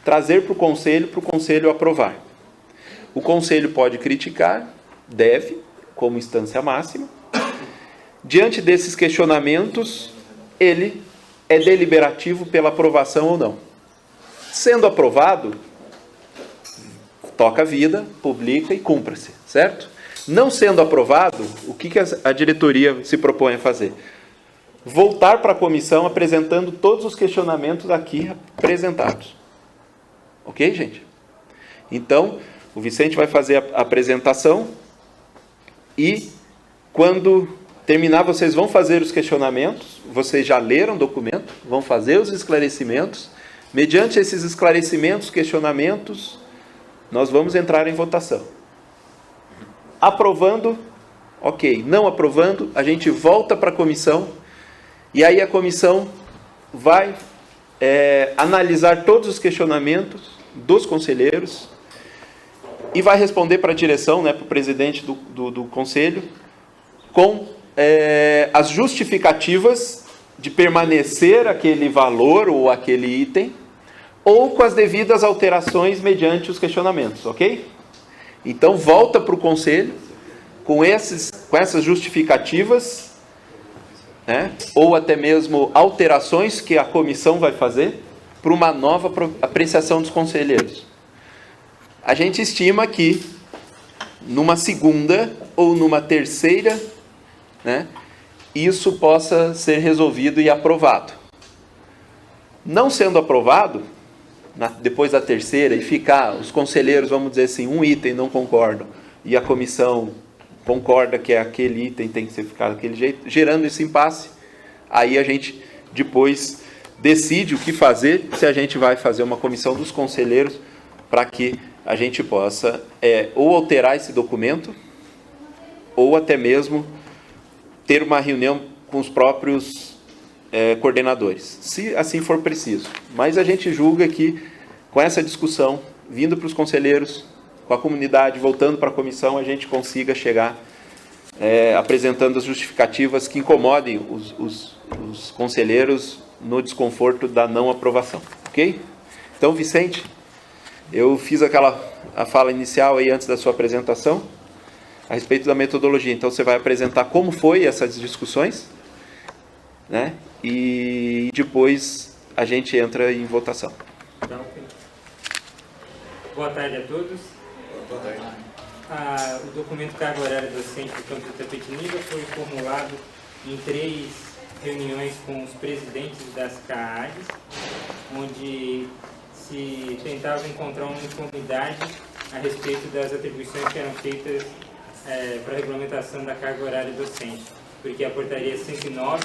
trazer para o conselho aprovar. O conselho pode criticar, deve, como instância máxima. Diante desses questionamentos, ele é deliberativo pela aprovação ou não. Sendo aprovado, toca a vida, publica e cumpra-se, certo? Não sendo aprovado, o que a diretoria se propõe a fazer? Voltar para a comissão apresentando todos os questionamentos aqui apresentados. Ok, gente? Então, o Vicente vai fazer a apresentação e, quando terminar, vocês vão fazer os questionamentos. Vocês já leram o documento, vão fazer os esclarecimentos. Mediante esses esclarecimentos, questionamentos, nós vamos entrar em votação. Aprovando, ok. Não aprovando, a gente volta para a comissão. E aí a comissão vai analisar todos os questionamentos dos conselheiros e vai responder para a direção, né, para o presidente do conselho, com as justificativas de permanecer aquele valor ou aquele item, ou com as devidas alterações mediante os questionamentos, ok? Então, volta para o conselho com essas justificativas, né, ou até mesmo alterações que a comissão vai fazer para uma nova apreciação dos conselheiros. A gente estima que numa segunda ou numa terceira, né, isso possa ser resolvido e aprovado. Não sendo aprovado, depois da terceira, e ficar, os conselheiros, vamos dizer assim, um item não concordam, e a comissão concorda que aquele item tem que ser ficado daquele jeito, gerando esse impasse, aí a gente depois decide o que fazer, se a gente vai fazer uma comissão dos conselheiros para que a gente possa ou alterar esse documento, ou até mesmo ter uma reunião com os próprios coordenadores, se assim for preciso. Mas a gente julga que, com essa discussão, vindo para os conselheiros, com a comunidade, voltando para a comissão, a gente consiga chegar apresentando as justificativas que incomodem os conselheiros no desconforto da não aprovação. Ok? Então, Vicente, eu fiz a fala inicial aí antes da sua apresentação, a respeito da metodologia. Então, você vai apresentar como foi essas discussões, né? E depois a gente entra em votação. Então, boa tarde a todos. Boa tarde. O documento Carga Horária Docente do Campus Itapetininga foi formulado em 3 reuniões com os presidentes das CAADs, onde se tentava encontrar uma uniformidade a respeito das atribuições que eram feitas para a regulamentação da carga horária docente, porque a portaria 109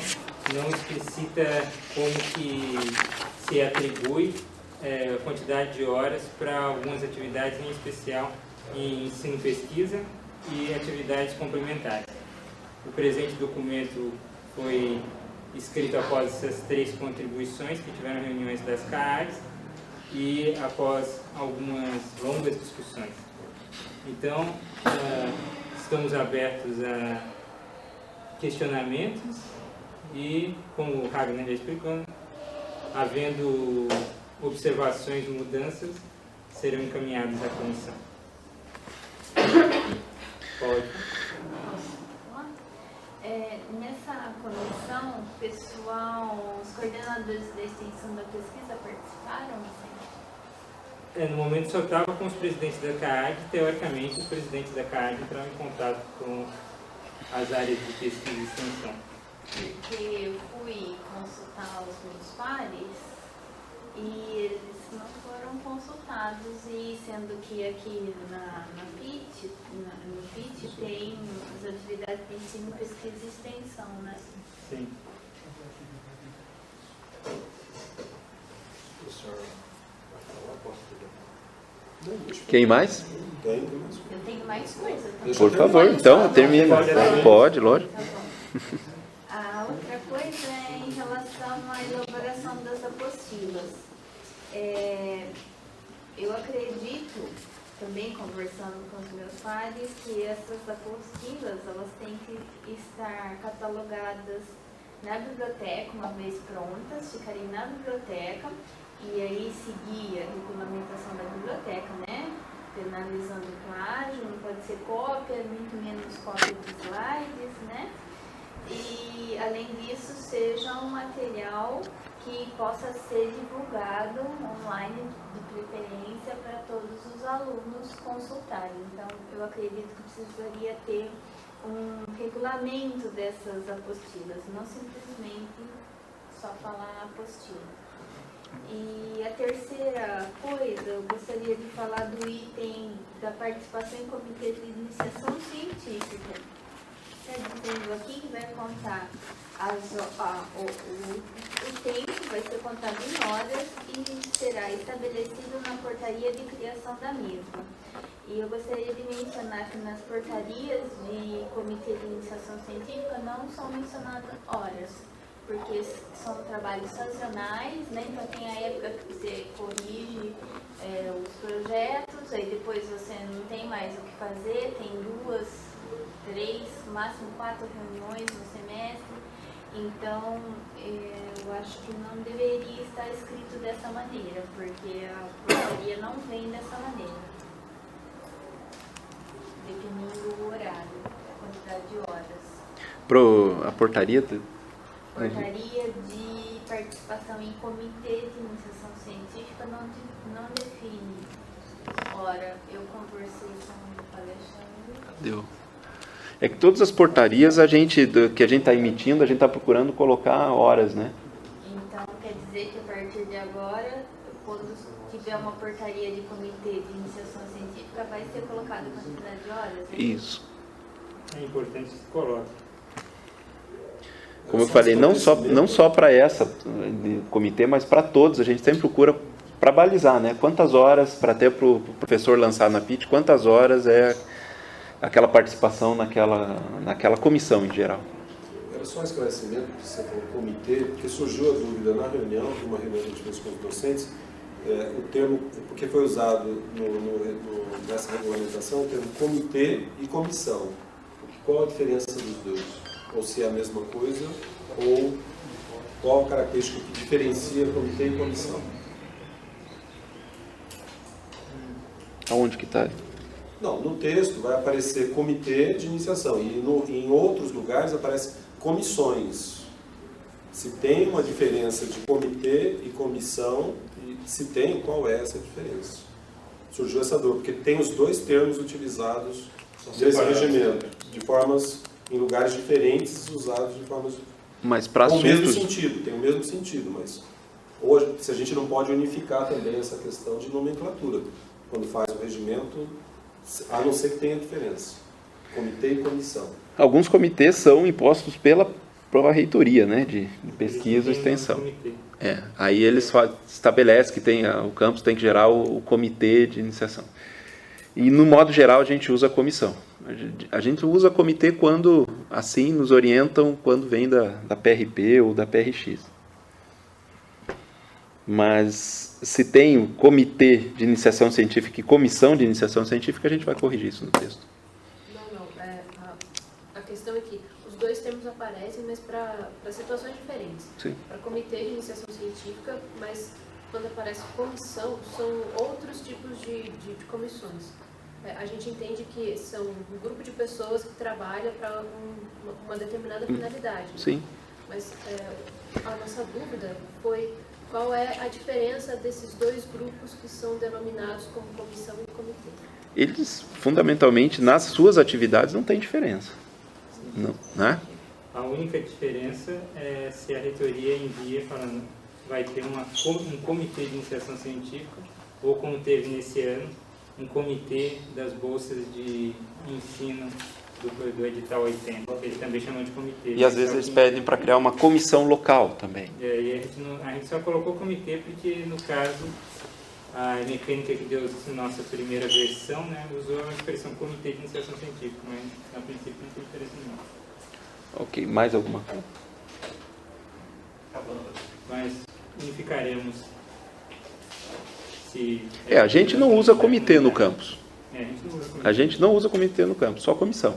não explicita como que se atribui a quantidade de horas para algumas atividades, em especial em ensino-pesquisa e atividades complementares. O presente documento foi escrito após essas 3 contribuições que tiveram reuniões das CAADs e após algumas longas discussões. Então, estamos abertos a questionamentos e, como o Ragnar já explicou, havendo observações e mudanças, serão encaminhadas à comissão. Pode. Nessa comissão, pessoal, os coordenadores da extensão da pesquisa participaram? No momento só estava com os presidentes da CAAD. Teoricamente, os presidentes da CAAD entraram em contato com as áreas de pesquisa e extensão. Porque eu fui consultar os meus pares e eles não foram consultados, e sendo que aqui no PIT tem as atividades de ensino, pesquisa e extensão, né? Sim. O senhor vai falar? Posso Quem mais? Tem. Eu tenho mais coisa também. Por favor, então, termina. Pode, lógico. Tá bom. A outra coisa é em relação à elaboração das apostilas. Eu acredito, também conversando com os meus pares, que essas apostilas elas têm que estar catalogadas na biblioteca, uma vez prontas, ficarem na biblioteca, e aí seguir a regulamentação da biblioteca, né? Penalizando plágio, não pode ser cópia, muito menos cópia de slides, né? E, além disso, seja um material que possa ser divulgado online, de preferência, para todos os alunos consultarem. Então, eu acredito que precisaria ter um regulamento dessas apostilas, não simplesmente só falar apostila. E a terceira coisa, eu gostaria de falar do item da participação em comitê de iniciação científica. Está dizendo aqui que vai contar o tempo, vai ser contado em horas e será estabelecido na portaria de criação da mesma. E eu gostaria de mencionar que nas portarias de comitê de iniciação científica não são mencionadas horas, porque são trabalhos sancionais, né? Então tem a época que você corrige os projetos, aí depois você não tem mais o que fazer, tem 2, 3, máximo 4 reuniões no semestre. Então, eu acho que não deveria estar escrito dessa maneira, porque a portaria não vem dessa maneira, definindo o horário, a quantidade de horas. A portaria? Portaria de participação em comitê de iniciação científica não define hora. Eu conversei com o Alexandre. Deu. É que todas as portarias que a gente está emitindo, a gente está procurando colocar horas, né? Então, quer dizer que a partir de agora, quando tiver uma portaria de comitê de iniciação científica, vai ser colocada a quantidade de horas? Né? Isso. É importante que se coloque. Como eu falei, não só para essa comitê, mas para todos. A gente sempre procura para balizar, né? Quantas horas, para até para o professor lançar na PIT, quantas horas é aquela participação naquela comissão em geral. Era só um esclarecimento, que você falou comitê, porque surgiu a dúvida na reunião, numa reunião que a gente fez com os docentes, o termo, porque foi usado nessa regulamentação, o termo comitê e comissão. Qual a diferença dos dois? Ou se é a mesma coisa, ou qual a característica que diferencia comitê e comissão? Aonde que está? Não, no texto vai aparecer comitê de iniciação e em outros lugares aparece comissões. Se tem uma diferença de comitê e comissão, e se tem, qual é essa diferença? Surgiu essa dúvida, porque tem os dois termos utilizados nesse regimento, de formas, em lugares diferentes, usados de formas Mas para com o mesmo assuntos... sentido, tem o mesmo sentido, mas hoje, se a gente não pode unificar também essa questão de nomenclatura, quando faz o regimento, a não ser que tenha diferença, comitê e comissão. Alguns comitês são impostos pela reitoria, né, de pesquisa e extensão. Aí eles estabelecem que o campus tem que gerar o comitê de iniciação. E, no modo geral, a gente usa a comissão. A gente usa comitê quando, assim, nos orientam quando vem da PRP ou da PRX. Mas, se tem o comitê de iniciação científica e comissão de iniciação científica, a gente vai corrigir isso no texto. Não. A questão é que os dois termos aparecem, mas para situações diferentes. Sim. Para comitê de iniciação científica, mas quando aparece comissão, são outros tipos de comissões. A gente entende que são um grupo de pessoas que trabalha para uma determinada finalidade. Sim. Mas a nossa dúvida foi qual é a diferença desses dois grupos que são denominados como comissão e comitê. Eles, fundamentalmente, nas suas atividades, não tem diferença. Não, né? A única diferença é se a reitoria envia falando vai ter um comitê de iniciação científica, ou como teve nesse ano, um comitê das bolsas de ensino do edital 80, que eles também chamam de comitê. E às vezes eles pedem para criar uma comissão local também. E a gente só colocou comitê porque, no caso, a mecânica que deu nossa primeira versão, né, usou a expressão comitê de iniciação científica, mas a princípio não tem diferença nenhuma. Ok, mais alguma coisa? Mas unificaremos. A gente não usa comitê no campus. A gente não usa comitê. A gente não usa comitê no campus, só comissão.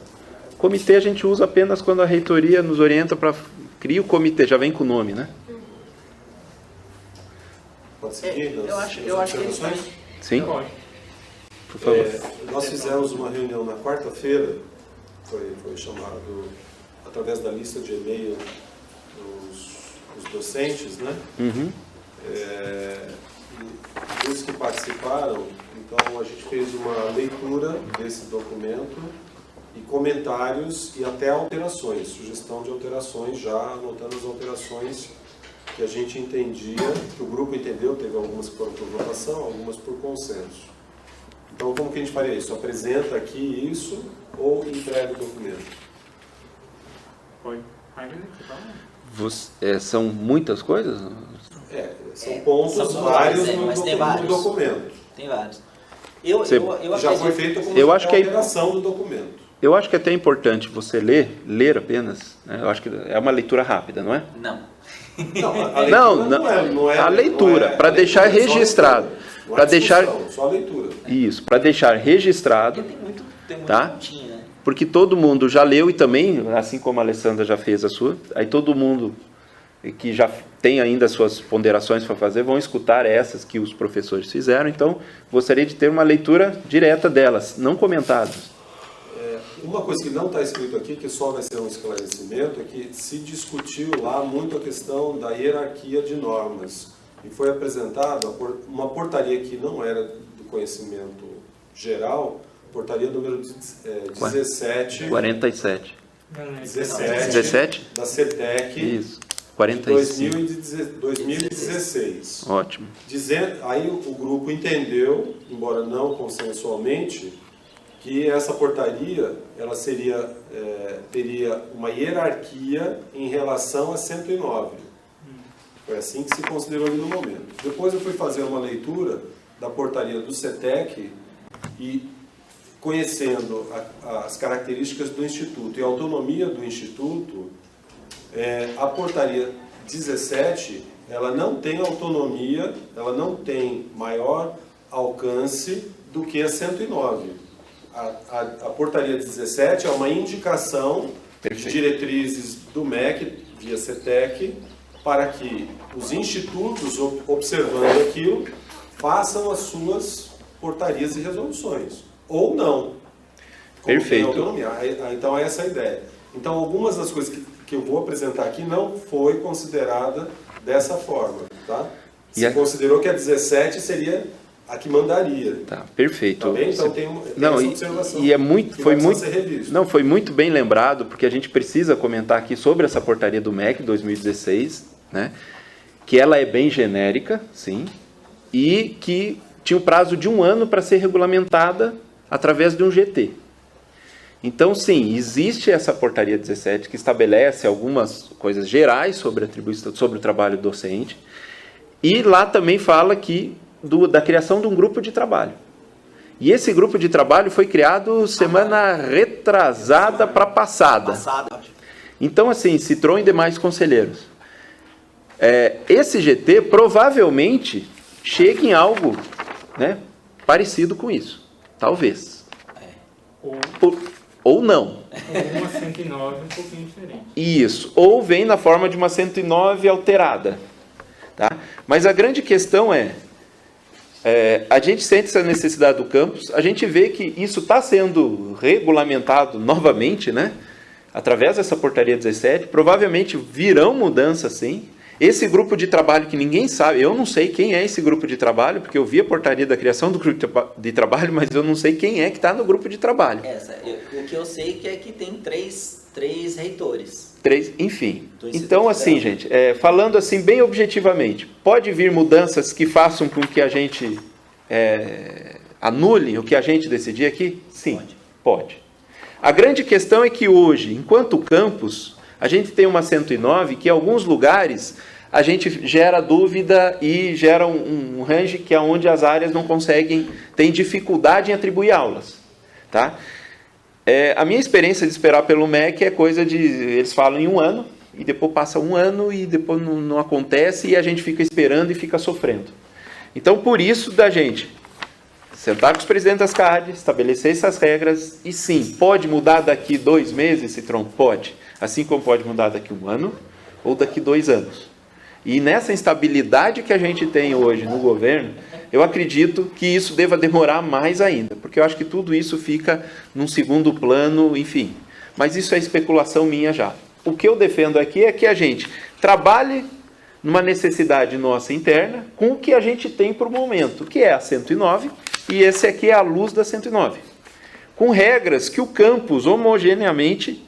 Comitê a gente usa apenas quando a reitoria nos orienta para criar o comitê, já vem com o nome, né? Pode seguir? Eu acho que eles fazem. Sim? Pode. Por favor. Nós fizemos uma reunião na quarta-feira, foi chamado, através da lista de e-mail, os docentes, né? Uhum. E os que participaram, então a gente fez uma leitura desse documento e comentários e até alterações, sugestão de alterações, já anotando as alterações que a gente entendia, que o grupo entendeu, teve algumas que foram por votação, algumas por consenso. Então, como que a gente faria isso? Apresenta aqui isso ou entrega o documento? Pode. São muitas coisas? São pontos são vários mas tem vários. no documento. Tem vários. Eu Já acredito- foi feita como Eu acho que alteração do documento. Eu acho que é até importante você ler apenas, né? Eu acho que é uma leitura rápida, não é? Não. Não, a leitura não é a leitura, para deixar registrado. Para deixar só a leitura. isso, para deixar registrado, Porque tem muito Tá? pontinho, né? porque todo mundo já leu e também, assim como a Alessandra já fez a sua, aí todo mundo que já tem ainda suas ponderações para fazer vão escutar essas que os professores fizeram, então gostaria de ter uma leitura direta delas, não comentadas. Uma coisa que não está escrito aqui, que só vai ser um esclarecimento, é que se discutiu lá muito a questão da hierarquia de normas. E foi apresentada uma portaria que não era do conhecimento geral, portaria número 17. 47. 17 da CETEC Isso. de 45. 2016. Ótimo. Aí o grupo entendeu, embora não consensualmente, que essa portaria ela teria uma hierarquia em relação a 109. Foi assim que se considerou ali no momento. Depois eu fui fazer uma leitura da portaria do CETEC e, conhecendo as características do Instituto e a autonomia do Instituto, a portaria 17 ela não tem autonomia, ela não tem maior alcance do que a 109. A portaria 17 é uma indicação de diretrizes do MEC, via CETEC, para que os institutos, observando aquilo, façam as suas portarias e resoluções. Ou não. Perfeito. Autonomia. Então, essa é a ideia. Então, algumas das coisas que eu vou apresentar aqui não foi considerada dessa forma. Tá? Se considerou que a 17 seria a que mandaria. Tá, perfeito. Tá bem? Então tem essa observação. E foi muito bem lembrado, porque a gente precisa comentar aqui sobre essa portaria do MEC 2016, né? Que ela é bem genérica, sim, e que tinha um prazo de 1 ano para ser regulamentada através de um GT. Então, sim, existe essa portaria 17 que estabelece algumas coisas gerais sobre a atribuição, sobre o trabalho docente. E lá também fala da criação de um grupo de trabalho. E esse grupo de trabalho foi criado semana retrasada para passada. Então, assim, Citron e demais conselheiros. Esse GT provavelmente chega em algo, né, parecido com isso. Talvez. Ou não. Ou uma 109 um pouquinho diferente. Isso. Ou vem na forma de uma 109 alterada. Tá? Mas a grande questão a gente sente essa necessidade do campus, a gente vê que isso está sendo regulamentado novamente, né? Através dessa portaria 17, provavelmente virão mudanças, sim. Esse grupo de trabalho que ninguém sabe, eu não sei quem é esse grupo de trabalho, porque eu vi a portaria da criação do grupo de trabalho, mas eu não sei quem é que está no grupo de trabalho. O que eu sei é que tem três reitores. Enfim. Então, assim, gente, falando assim bem objetivamente, pode vir mudanças que façam com que a gente anule o que a gente decidir aqui? Sim, pode. A grande questão é que hoje, enquanto campus, a gente tem uma 109 que em alguns lugares a gente gera dúvida e gera um range que é onde as áreas não conseguem, tem dificuldade em atribuir aulas. Tá? A minha experiência de esperar pelo MEC é coisa de, eles falam em 1 ano, e depois passa 1 ano e depois não acontece e a gente fica esperando e fica sofrendo. Então, por isso da gente sentar com os presidentes das CAD, estabelecer essas regras, e sim, pode mudar daqui 2 meses, Citron? Pode. Assim como pode mudar daqui 1 ano ou daqui 2 anos. E nessa instabilidade que a gente tem hoje no governo, eu acredito que isso deva demorar mais ainda, porque eu acho que tudo isso fica num segundo plano, enfim. Mas isso é especulação minha já. O que eu defendo aqui é que a gente trabalhe numa necessidade nossa interna com o que a gente tem para o momento, que é a 109, e esse aqui é a luz da 109. Com regras que o campus homogeneamente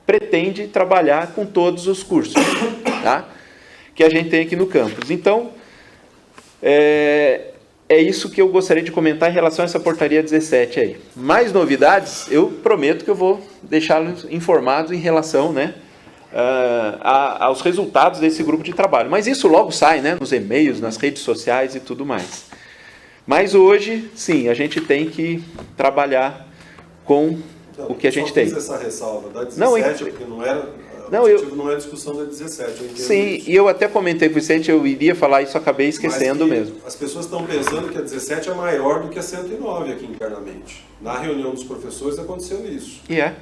pretende trabalhar com todos os cursos, tá? Que a gente tem aqui no campus. Então, é isso que eu gostaria de comentar em relação a essa portaria 17 aí. Mais novidades, eu prometo que eu vou deixá-los informados em relação, né, aos resultados desse grupo de trabalho. Mas isso logo sai, né, nos e-mails, nas redes sociais e tudo mais. Mas hoje, sim, a gente tem que trabalhar com o que a gente tem. Eu só fiz essa ressalva da 17, porque não era... Não, o objetivo não é a discussão da 17. Eu sim, isso. E eu até comentei com o Vicente, eu iria falar isso, acabei esquecendo mesmo. As pessoas estão pensando que a 17 é maior do que a 109 aqui internamente. Na reunião dos professores aconteceu isso. E é?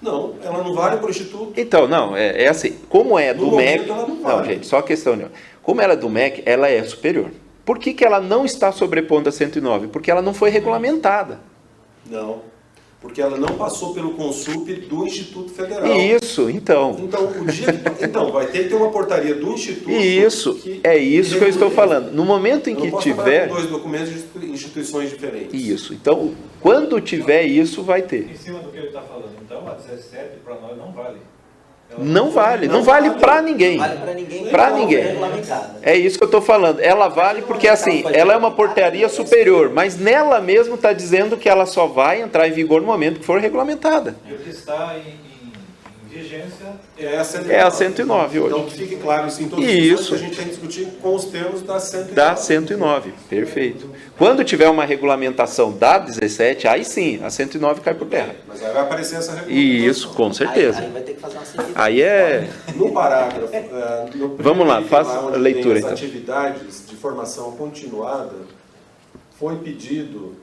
Não, ela não vale para o Instituto. Então, não, é assim, como é do MEC... Ela não vale. Não, gente, só a questão, não. Como ela é do MEC, ela é superior. Por que ela não está sobrepondo a 109? Porque ela não foi regulamentada. Não, porque ela não passou pelo Consup do Instituto Federal. Isso, então. Então, vai ter que ter uma portaria do Instituto. Isso, é isso que eu estou falando. No momento em que tiver... com 2 documentos de instituições diferentes. Isso, então, quando tiver isso, vai ter. Em cima do que ele está falando, então, a 17 para nós não vale. Não vale para ninguém. Vale para ninguém. Para ninguém. É isso que eu estou falando. Ela vale porque, assim, ela é uma portaria superior, mas nela mesmo está dizendo que ela só vai entrar em vigor no momento que for regulamentada. E o que está em vigência é a 109 hoje. Então, que fique claro isso em todos os isso. que a gente tem que discutir com os termos da 109. Da 109, perfeito. Quando tiver uma regulamentação da 17, aí sim, a 109 cai por terra. Mas aí vai aparecer essa regulamentação. Isso, com certeza. Aí vai ter que fazer uma seguida. Aí é... No parágrafo... Vamos lá, faça a leitura então. As atividades de formação continuada foi pedido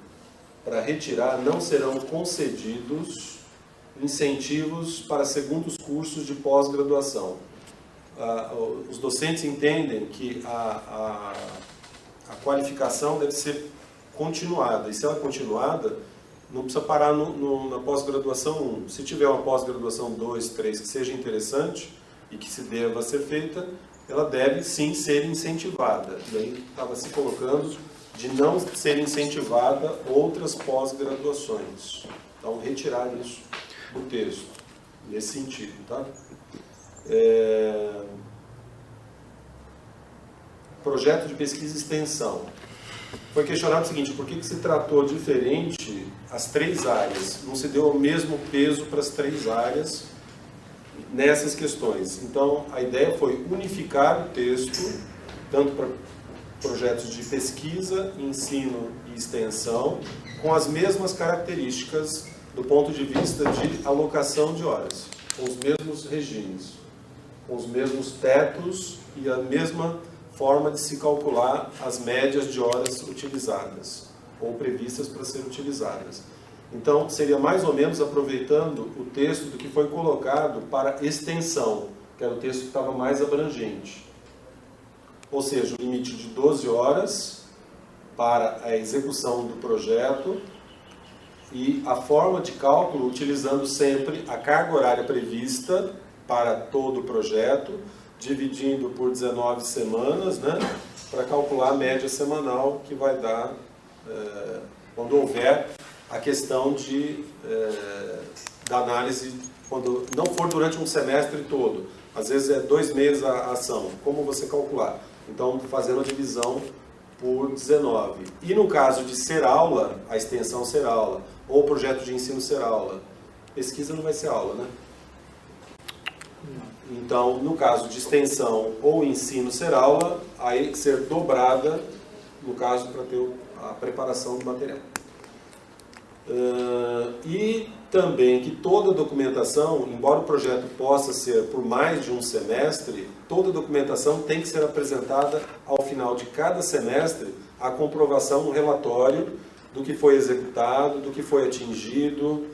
para retirar, não serão concedidos incentivos para segundos cursos de pós-graduação. Os docentes entendem que a qualificação deve ser continuada, e se ela é continuada, não precisa parar na pós-graduação 1. Se tiver uma pós-graduação 2, 3 que seja interessante e que se deva ser feita, ela deve sim ser incentivada. E aí estava se colocando de não ser incentivada outras pós-graduações. Então, retirar isso do texto, nesse sentido, tá? Projeto de pesquisa e extensão. Foi questionado o seguinte, por que se tratou diferente as 3 áreas? Não se deu o mesmo peso para as 3 áreas nessas questões. Então, a ideia foi unificar o texto, tanto para projetos de pesquisa, ensino e extensão, com as mesmas características do ponto de vista de alocação de horas, com os mesmos regimes, com os mesmos tetos e a mesma forma de se calcular as médias de horas utilizadas, ou previstas para ser utilizadas. Então, seria mais ou menos aproveitando o texto do que foi colocado para extensão, que era o texto que estava mais abrangente. Ou seja, o limite de 12 horas para a execução do projeto e a forma de cálculo utilizando sempre a carga horária prevista para todo o projeto, dividindo por 19 semanas, né, para calcular a média semanal que vai dar quando houver a questão da análise, quando não for durante um semestre todo, às vezes é 2 meses a ação, como você calcular? Então, fazendo a divisão por 19. E no caso de ser aula, a extensão ser aula, ou projeto de ensino ser aula, pesquisa não vai ser aula, né? Então, no caso de extensão ou ensino ser aula, aí ser dobrada, no caso, para ter a preparação do material. E também que toda documentação, embora o projeto possa ser por mais de um semestre, toda documentação tem que ser apresentada ao final de cada semestre, a comprovação no relatório do que foi executado, do que foi atingido,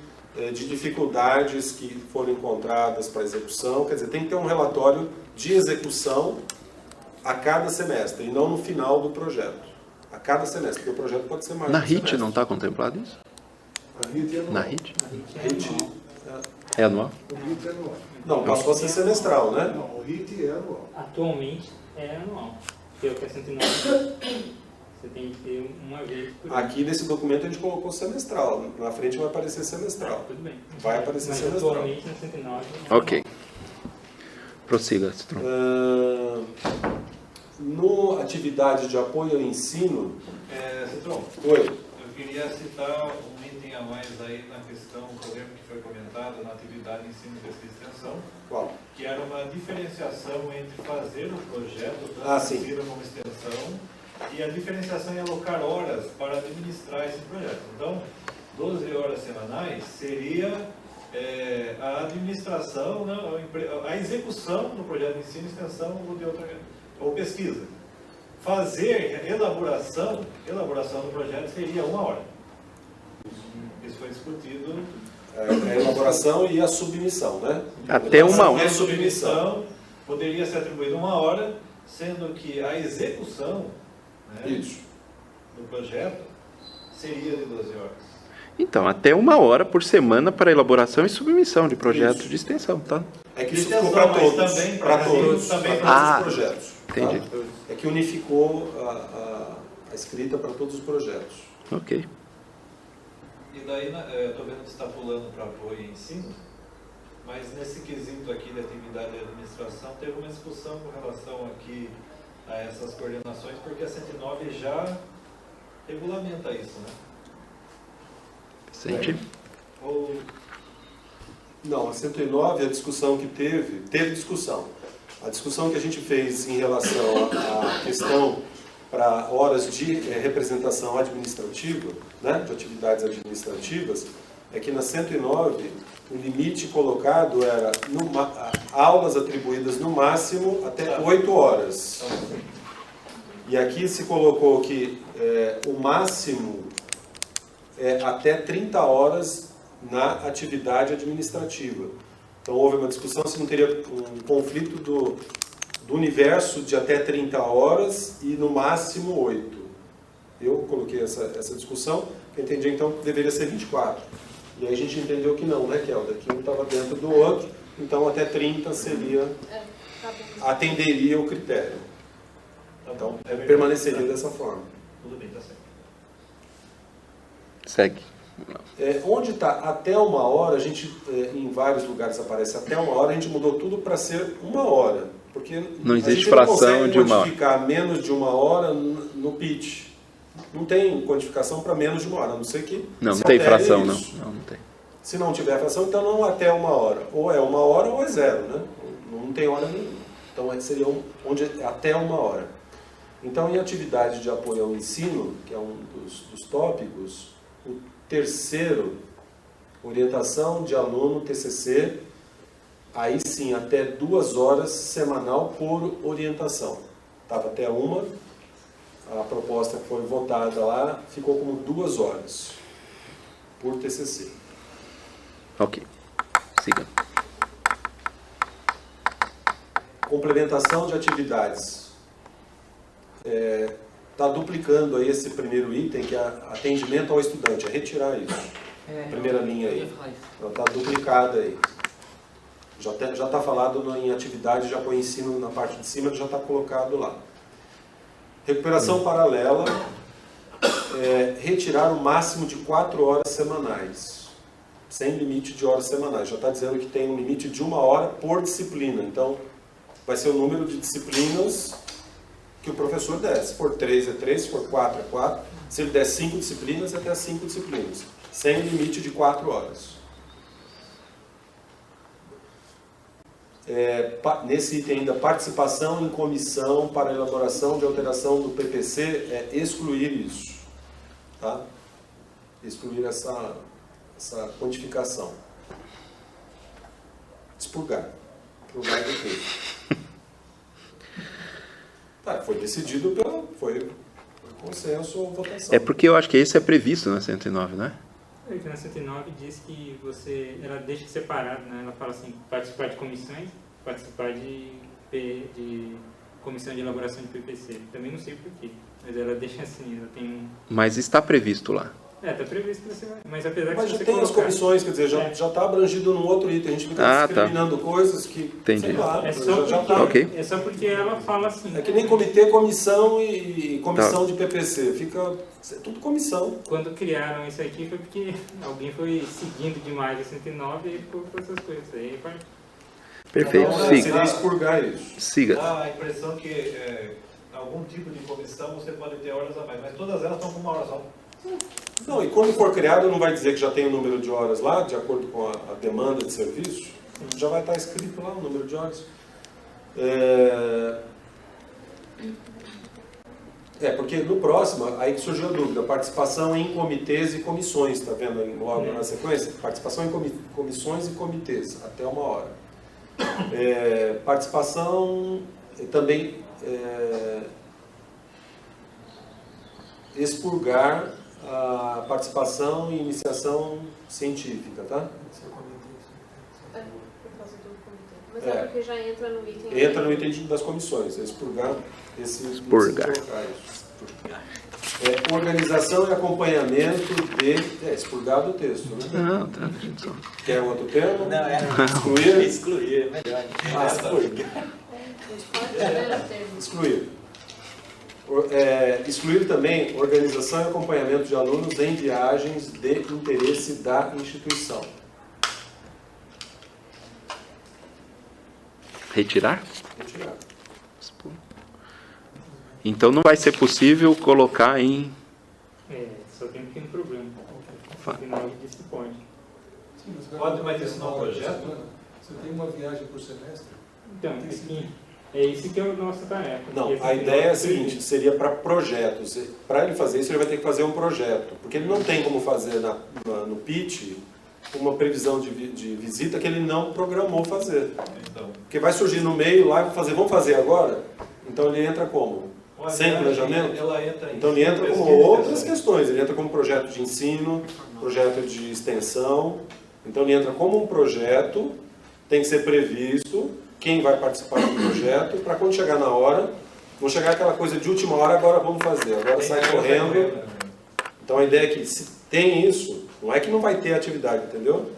de dificuldades que foram encontradas para a execução. Quer dizer, tem que ter um relatório de execução a cada semestre, e não no final do projeto. A cada semestre, porque o projeto pode ser mais. Na RIT não está contemplado isso? A RIT é anual. Na RIT? RIT, É anual? O RIT é anual. não, passou a ser semestral, né? Não, o RIT é anual. Atualmente é anual. Pelo que é 109, você tem que ter uma vez por ano. Aqui nesse documento a gente colocou semestral. Na frente vai aparecer semestral. Tudo bem. Vai aparecer Mas semestral. atualmente no 109 é Ok. Prossiga, Citron. No atividade de apoio ao ensino... Citron, Oi. eu queria citar um item a mais aí na questão, por exemplo, que foi comentado na atividade de ensino, pesquisa e extensão, Qual? que era uma diferenciação entre fazer o projeto, sim. transferir como extensão, e a diferenciação em alocar horas para administrar esse projeto. Então, 12 horas semanais seria a administração, né, a execução do projeto de ensino, extensão ou pesquisa. Fazer elaboração do projeto seria 1 hora. Isso foi discutido. A elaboração e a submissão, né? Até 1 hora. A submissão poderia ser atribuída 1 hora, sendo que a execução, né, Isso. do projeto seria de 12 horas. Então, até 1 hora por semana para elaboração e submissão de projetos de extensão, tá? É que isso Extensão, ficou para mas todos. também Para para todos. também Para para- todos os projetos. Entendi. Tá? É que unificou a escrita para todos os projetos. Ok. E daí, estou vendo que você está pulando para apoio e ensino, mas nesse quesito aqui da atividade de administração, teve uma discussão com relação aqui a essas coordenações, porque a 109 já regulamenta isso, né? Sente? Ou Não, a 109, a discussão que teve discussão. A discussão que a gente fez em relação à questão para horas de representação administrativa, né, de atividades administrativas, é que na 109 o limite colocado era aulas atribuídas no máximo até 8 horas. E aqui se colocou que o máximo é até 30 horas na atividade administrativa. Então houve uma discussão se não teria um conflito do universo de até 30 horas e no máximo 8. Eu coloquei essa discussão, que eu entendi então que deveria ser 24. E aí a gente entendeu que não, né, Kelda? Que um estava dentro do outro, então até 30 seria, Tá bom. atenderia o critério. tá Então bom, é verdade. permaneceria dessa forma. Tudo bem, tá certo. Segue. Onde está até 1 hora, a gente, em vários lugares aparece até 1 hora, a gente mudou tudo para ser 1 hora. Porque Não existe a gente fração não consegue de 1 hora. quantificar menos de 1 hora no pitch. Não tem quantificação para menos de 1 hora, a não ser que Não, se não tem altere fração, não. isso. Não tem. Se não tiver fração, então não até 1 hora. Ou é 1 hora ou é 0, né? Não tem hora nenhuma. Então seria onde é até 1 hora. Então, em atividade de apoio ao ensino, que é um dos tópicos, o terceiro, orientação de aluno TCC, aí sim, até 2 horas semanal por orientação. Estava até 1, a proposta que foi votada lá ficou como 2 horas por TCC. Ok. Siga. Complementação de atividades. Está duplicando aí esse primeiro item, que é atendimento ao estudante, é retirar isso. Primeira linha aí. Está duplicada aí. Já está falado em atividade, já põe ensino na parte de cima, já está colocado lá. Recuperação paralela, retirar o máximo de 4 horas semanais, sem limite de horas semanais. Já está dizendo que tem um limite de 1 hora por disciplina. Então, vai ser o número de disciplinas que o professor der. Se for 3, é 3, se for 4, é 4. Se ele der 5 disciplinas, é até 5 disciplinas. Sem limite de 4 horas. Nesse item ainda, participação em comissão para elaboração de alteração do PPC, excluir isso. Tá? Excluir essa quantificação. Expurgar. Expurgar do texto. Foi decidido foi consenso ou votação. É porque eu acho que esse é previsto na 109, né? Na 109 diz que ela deixa separado, né? Ela fala assim, participar de comissões, participar de comissão de elaboração de PPC. Também não sei porquê, mas ela deixa assim, ela tem Mas está previsto lá. está previsto que você vai. Mas apesar Mas que já você tem as colocar... comissões, quer dizer, já está abrangido num outro item. A gente fica discriminando coisas que, Entendi. sei lá, É só, já porque, está. Ok. é só porque ela fala assim. É que nem comitê, comissão e comissão de PPC. Fica tudo comissão. Quando criaram isso aqui foi porque alguém foi seguindo demais a 109 e ficou com essas coisas. Aí vai. Perfeito. Então, Siga. seria expurgar isso. Siga. Dá a impressão que algum tipo de comissão você pode ter horas a mais, mas todas elas estão com 1 hora só. Não, e quando for criado, não vai dizer que já tem o número de horas lá, de acordo com a demanda de serviço? Já vai estar escrito lá o número de horas. Porque no próximo, aí que surgiu a dúvida, participação em comitês e comissões, está vendo aí logo na sequência? Participação em comissões e comitês, até 1 hora. Participação também, expurgar a participação e iniciação científica, tá? Por causa do comitê. Mas é porque já entra no item. Entra no item das comissões, expurgar Expurgar. Organização e acompanhamento de... expurgar do texto, né? Não, tá. Só. Quer outro termo? Não, Excluir? excluir, é melhor. Excluir. Excluir também organização e acompanhamento de alunos em viagens de interesse da instituição. Retirar? Retirar. Então não vai ser possível colocar em... Só tem um pequeno problema. Fala. 109 diz que pode. Sim, Pode, mas isso não é um projeto? Você tem uma viagem por semestre? Então, é isso que é a nossa tarefa. Não, Porque a ideia é a seguinte, seria para projetos. Para ele fazer isso, ele vai ter que fazer um projeto. Porque ele não tem como fazer no pitch uma previsão de visita que ele não programou fazer. Então, Porque vai surgir no meio lá e vai fazer, vamos fazer agora? Então ele entra como? Sem planejamento? Ela entra Então ele entra como outras questões. Ele entra como projeto de ensino, projeto de extensão. Então ele entra como um projeto, tem que ser previsto quem vai participar do projeto, para quando chegar na hora, não chegar aquela coisa de última hora, agora vamos fazer, agora sai correndo. Então a ideia é que se tem isso, não é que não vai ter atividade, entendeu?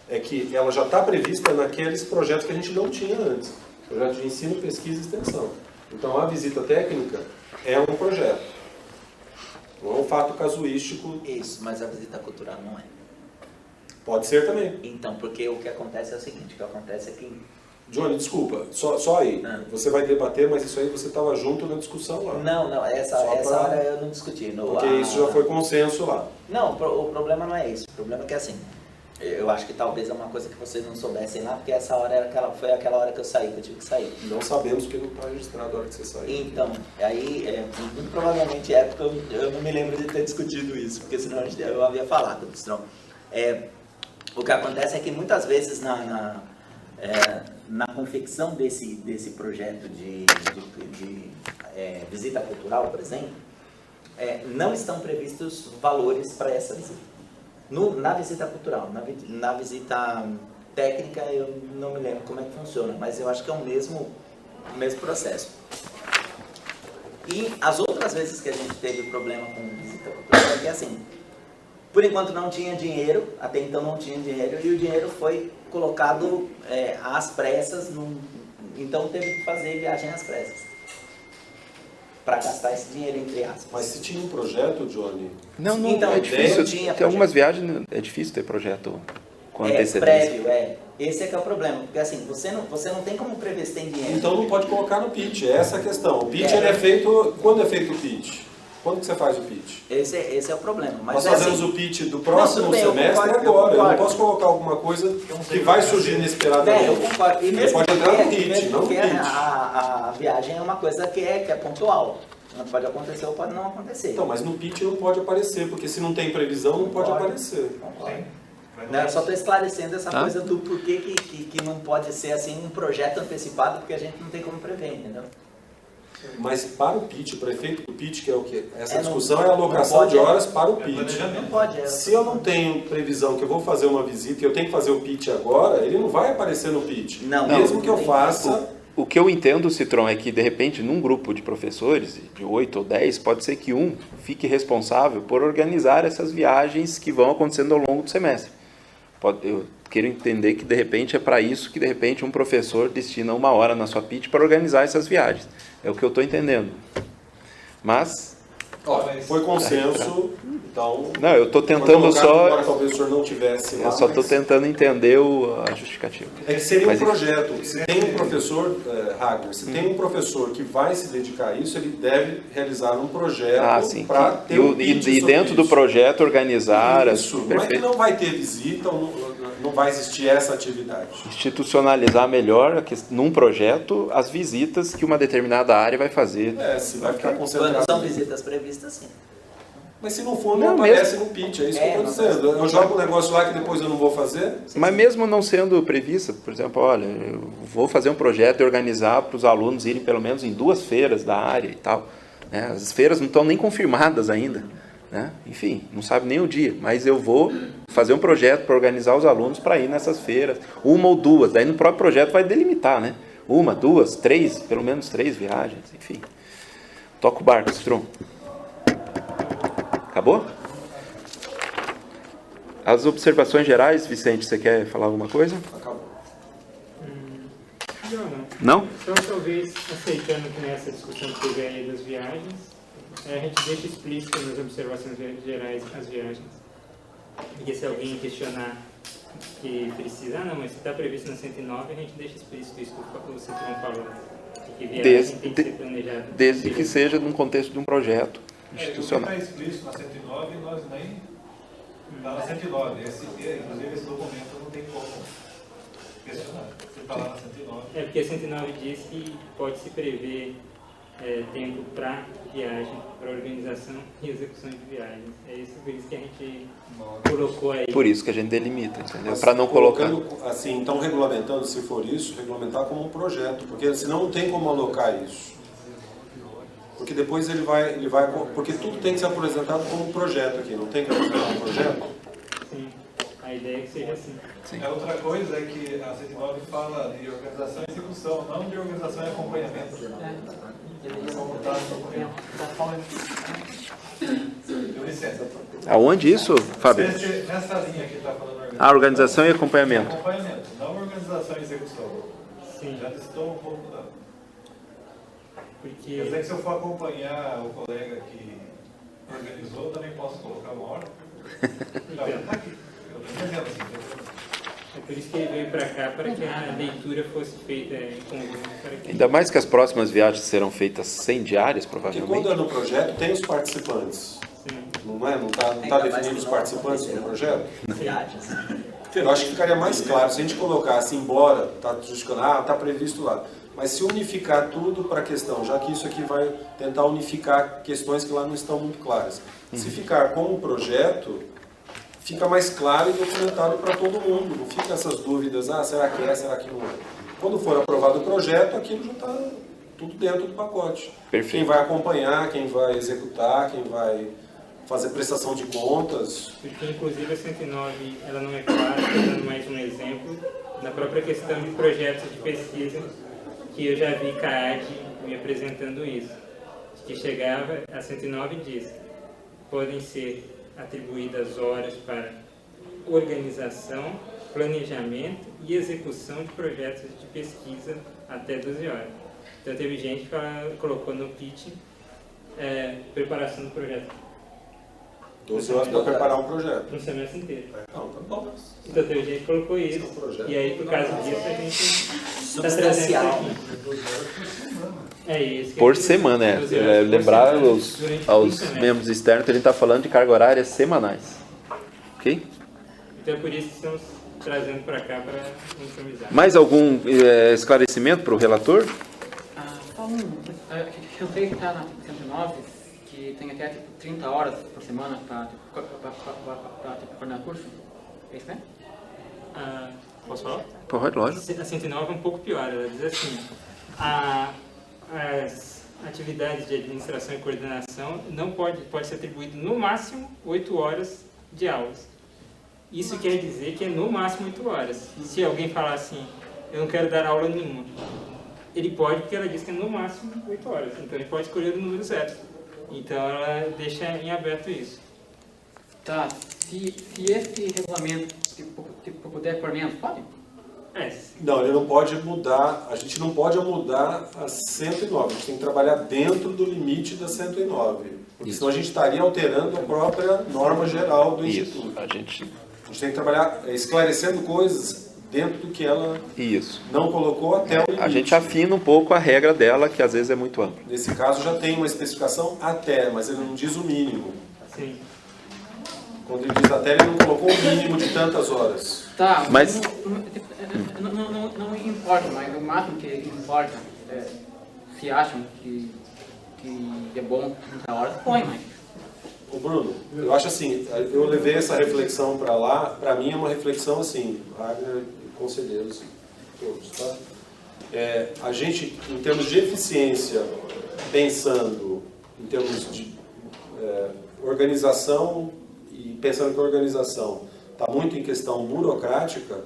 É que ela já está prevista naqueles projetos que a gente não tinha antes. Projeto de ensino, pesquisa e extensão. Então a visita técnica é um projeto. Não é um fato casuístico. Isso, mas a visita cultural não é. Pode ser também. Então, porque o que acontece é o seguinte, o que acontece é que... Johnny, desculpa, só aí. Você vai debater, mas isso aí você estava junto na discussão lá. Não, essa hora eu não discuti. Porque isso já foi consenso lá. Não, o problema não é isso. O problema é que assim, Eu acho que talvez é uma coisa que vocês não soubessem lá, porque essa hora foi aquela hora que eu saí, que eu tive que sair. Não sabemos porque não está registrado a hora que você saiu. Então, aí, muito provavelmente é porque eu não me lembro de ter discutido isso, porque senão eu havia falado, Strong. O que acontece é que muitas vezes na confecção desse projeto de visita cultural, por exemplo, não estão previstos valores para essa visita. Na visita cultural, na visita técnica, eu não me lembro como é que funciona, mas eu acho que é o mesmo processo. E as outras vezes que a gente teve problema com visita cultural é que, assim, por enquanto não tinha dinheiro, até então não tinha dinheiro, e o dinheiro foi colocado às pressas, então teve que fazer viagem às pressas para gastar esse dinheiro, entre aspas. Mas se tinha um projeto, Johnny... Não, então, é difícil. Tem algumas viagens, é difícil ter projeto com antecedência. Prévio, Esse é que é o problema, porque assim, você não tem como prever se tem dinheiro. Então não pode colocar no pitch, essa é a questão. O pitch ele é feito... Quando é feito o pitch? Quando que você faz o pitch? Esse é o problema. Mas nós fazemos o pitch do próximo semestre agora. Eu não posso colocar alguma coisa que vai surgir inesperadamente. Eu concordo. E mesmo pode entrar no pitch, não no pitch. A viagem é uma coisa que é pontual. Não pode acontecer ou pode não acontecer. Então, mas no pitch não pode aparecer, porque se não tem previsão, não pode aparecer. Concordo. Eu só estou esclarecendo essa coisa do porquê que não pode ser assim um projeto antecipado, porque a gente não tem como prever, entendeu? Mas para o pitch, para efeito do pitch, que é o que? Essa discussão é a alocação de horas para o pitch. Não pode. Se eu não tenho previsão que eu vou fazer uma visita e eu tenho que fazer o pitch agora, ele não vai aparecer no pitch. Não. Mesmo que eu faça... O que eu entendo, Citron, é que, de repente, num grupo de professores, de 8 ou 10, pode ser que um fique responsável por organizar essas viagens que vão acontecendo ao longo do semestre. Eu quero entender que, de repente, é para isso que, de repente, um professor destina 1 hora na sua pitch para organizar essas viagens. É o que eu estou entendendo. Mas... foi consenso, então... Não, eu estou tentando só... Agora, talvez o senhor não tivesse lá, eu só estou tentando entender a justificativa. É que seria um projeto. Se tem um professor, Ragnar, se tem um professor que vai se dedicar a isso, ele deve realizar um projeto para ter um pitch e dentro do projeto organizar... Isso, não é que não vai ter visita, não vai existir essa atividade. Institucionalizar melhor, num projeto, as visitas que uma determinada área vai fazer. Se vai ficar concentrado. Quando são visitas previstas, sim. Mas se não for, não aparece no pitch, é isso que eu estou dizendo. Eu jogo um negócio lá que depois eu não vou fazer. Mas mesmo não sendo prevista, por exemplo, olha, eu vou fazer um projeto e organizar para os alunos irem pelo menos em 2 feiras da área e tal. Né? As feiras não estão nem confirmadas ainda. Né? Enfim, não sabe nem o dia, mas eu vou fazer um projeto para organizar os alunos para ir nessas feiras, 1 ou 2, daí no próprio projeto vai delimitar, né? 1, 2, 3, pelo menos 3 viagens, enfim. Toca o barco, Citron. Acabou? As observações gerais, Vicente, você quer falar alguma coisa? Acabou. Não? Então, talvez, aceitando que nessa discussão que teve aí das viagens, a gente deixa explícito nas observações gerais as viagens. Porque se alguém questionar que precisa, não, mas se está previsto na 109, a gente deixa explícito isso que o Citron falou. Que viagem tem que ser planejada. Desde que seja num contexto de um projeto institucional. O que está explícito na 109, nós nem... Está na 109. Inclusive, esse documento não tem como questionar. Se está lá na 109... É porque a 109 diz que pode-se prever tempo para viagem, para organização e execução de viagens. É isso, por isso que a gente colocou aí. Por isso que a gente delimita, entendeu? Para não colocar... Assim, então, regulamentando, se for isso, regulamentar como um projeto, porque senão não tem como alocar isso. Porque depois ele vai... Porque tudo tem que ser apresentado como um projeto aqui, não tem que apresentar um projeto? Sim, a ideia é que seja assim. Sim. Outra coisa é que a 109 fala de organização e execução, não de organização e acompanhamento. Como está no documento. Deu licença. Aonde isso, Fábio? Nessa linha que está falando A organização e acompanhamento. Acompanhamento, não organização e execução. Sim. Já estou um pouco da... Porque... Quer dizer que se eu for acompanhar o colega que organizou, eu também posso colocar uma hora? Tá, tá aqui. Eu estou entendendo assim. É por isso que ele veio para cá, para que a leitura fosse feita em conjunto. Ainda mais que as próximas viagens serão feitas sem diárias, Porque provavelmente. quando é no projeto, tem os participantes. Sim. Não é? Não está definido os participantes do projeto? Viagens. Eu acho que ficaria mais claro se a gente colocasse, embora, está justificando, está previsto lá, mas se unificar tudo para a questão, já que isso aqui vai tentar unificar questões que lá não estão muito claras. Se ficar como projeto, fica mais claro e documentado para todo mundo, não fica essas dúvidas, será que é, será que não é. Quando for aprovado o projeto, aquilo já está tudo dentro do pacote. Perfeito. Quem vai acompanhar, quem vai executar, quem vai fazer prestação de contas. Porque, inclusive, a 109 ela não é clara, estou dando mais um exemplo, na própria questão de projetos de pesquisa, que eu já vi CAAD me apresentando isso, que chegava a 109 diz, podem ser atribuídas horas para organização, planejamento e execução de projetos de pesquisa até 12 horas. Então teve gente que colocou no pitch preparação do projeto. 12 horas para preparar um projeto. Um semestre inteiro. Não, tá bom. Então teve gente que colocou isso. E aí, por causa disso, a gente está trazendo isso aqui. É isso. Por semana, lembrar aos semestre. membros externos que a gente está falando de carga horária semanais. Ok? Então é por isso que estamos trazendo para cá para uniformizar. Mais algum esclarecimento para o relator? Só eu sei que está na 109, que tem até 30 horas por semana para coordenar curso. É isso, né? Posso falar? Pode, lógico. A 109 é um pouco pior. Ela diz assim, as atividades de administração e coordenação não pode ser atribuído no máximo 8 horas de aulas. Isso quer dizer que é no máximo 8 horas. Se alguém falar assim, eu não quero dar aula nenhuma, ele pode, porque ela diz que é no máximo 8 horas. Então ele pode escolher o número zero. Então ela deixa em aberto isso. Tá, se esse regulamento puder por menos, pode? Não, ele não pode mudar, a gente não pode mudar a 109, a gente tem que trabalhar dentro do limite da 109, porque senão a gente estaria alterando a própria norma geral do Instituto. A gente tem que trabalhar esclarecendo coisas dentro do que ela não colocou até o limite. A gente afina um pouco a regra dela, que às vezes é muito ampla. Nesse caso já tem uma especificação até, mas ele não diz o mínimo. Sim. Quando ele diz até, ele não colocou o mínimo de tantas horas. Tá, mas não importa, mas o máximo que importa se acham que é bom 30 horas, põe mais. Ô Bruno, eu acho assim, eu levei essa reflexão para lá, para mim é uma reflexão assim, Wagner e conselheiros todos, tá? A gente, em termos de eficiência, pensando em termos de organização e pensando que a organização está muito em questão burocrática,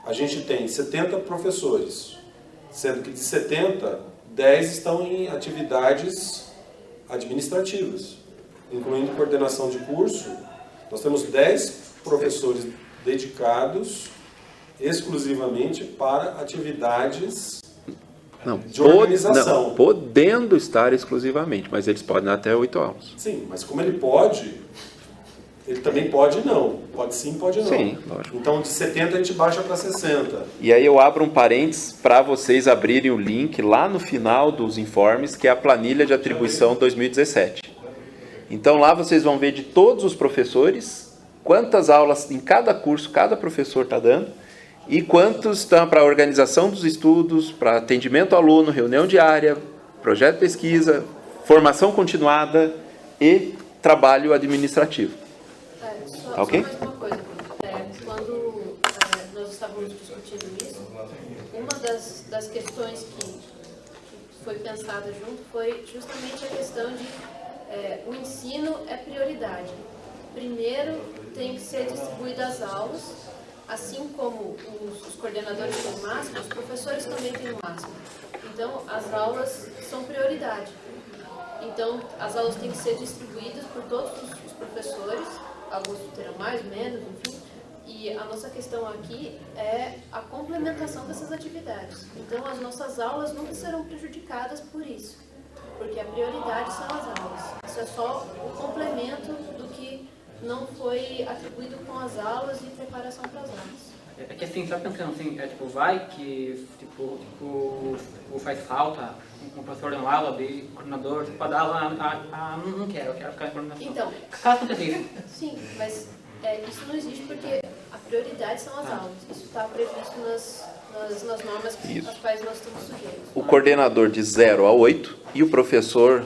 a gente tem 70 professores, sendo que de 70, 10 estão em atividades administrativas, incluindo coordenação de curso. Nós temos 10 professores dedicados exclusivamente para atividades de organização. Não, podendo estar exclusivamente, mas eles podem dar até 8 aulas. Sim, mas como ele pode, ele também pode não. Pode sim, pode não. Sim, lógico. Então de 70 a gente baixa para 60. E aí eu abro um parênteses para vocês abrirem o link lá no final dos informes, que é a planilha de atribuição 2017. Então lá vocês vão ver de todos os professores, quantas aulas em cada curso cada professor está dando, e quantos estão para organização dos estudos, para atendimento ao aluno, reunião diária, projeto de pesquisa, formação continuada e trabalho administrativo. Só Ok? mais uma coisa, quando nós estávamos discutindo isso, uma das questões que foi pensada junto foi justamente a questão de o ensino é prioridade. Primeiro tem que ser distribuídas as aulas, assim como os coordenadores têm o máximo, os professores também têm o máximo. Então as aulas são prioridade. Então as aulas têm que ser distribuídas por todos os professores, alguns terão mais, menos, enfim. E a nossa questão aqui é a complementação dessas atividades. Então as nossas aulas nunca serão prejudicadas por isso, porque a prioridade são as aulas. Isso é só o complemento do que não foi atribuído com as aulas e preparação para as aulas. É que assim, só pensando assim, vai que faz falta um professor na aula de coordenador, para dar aula, não quero, eu quero ficar em coordenação. Então, caso aconteça isso. sim, mas isso não existe porque a Prioridades são as aulas. Isso está previsto nas normas Isso. às quais nós estamos sujeitos. O coordenador de 0 a 8 e o professor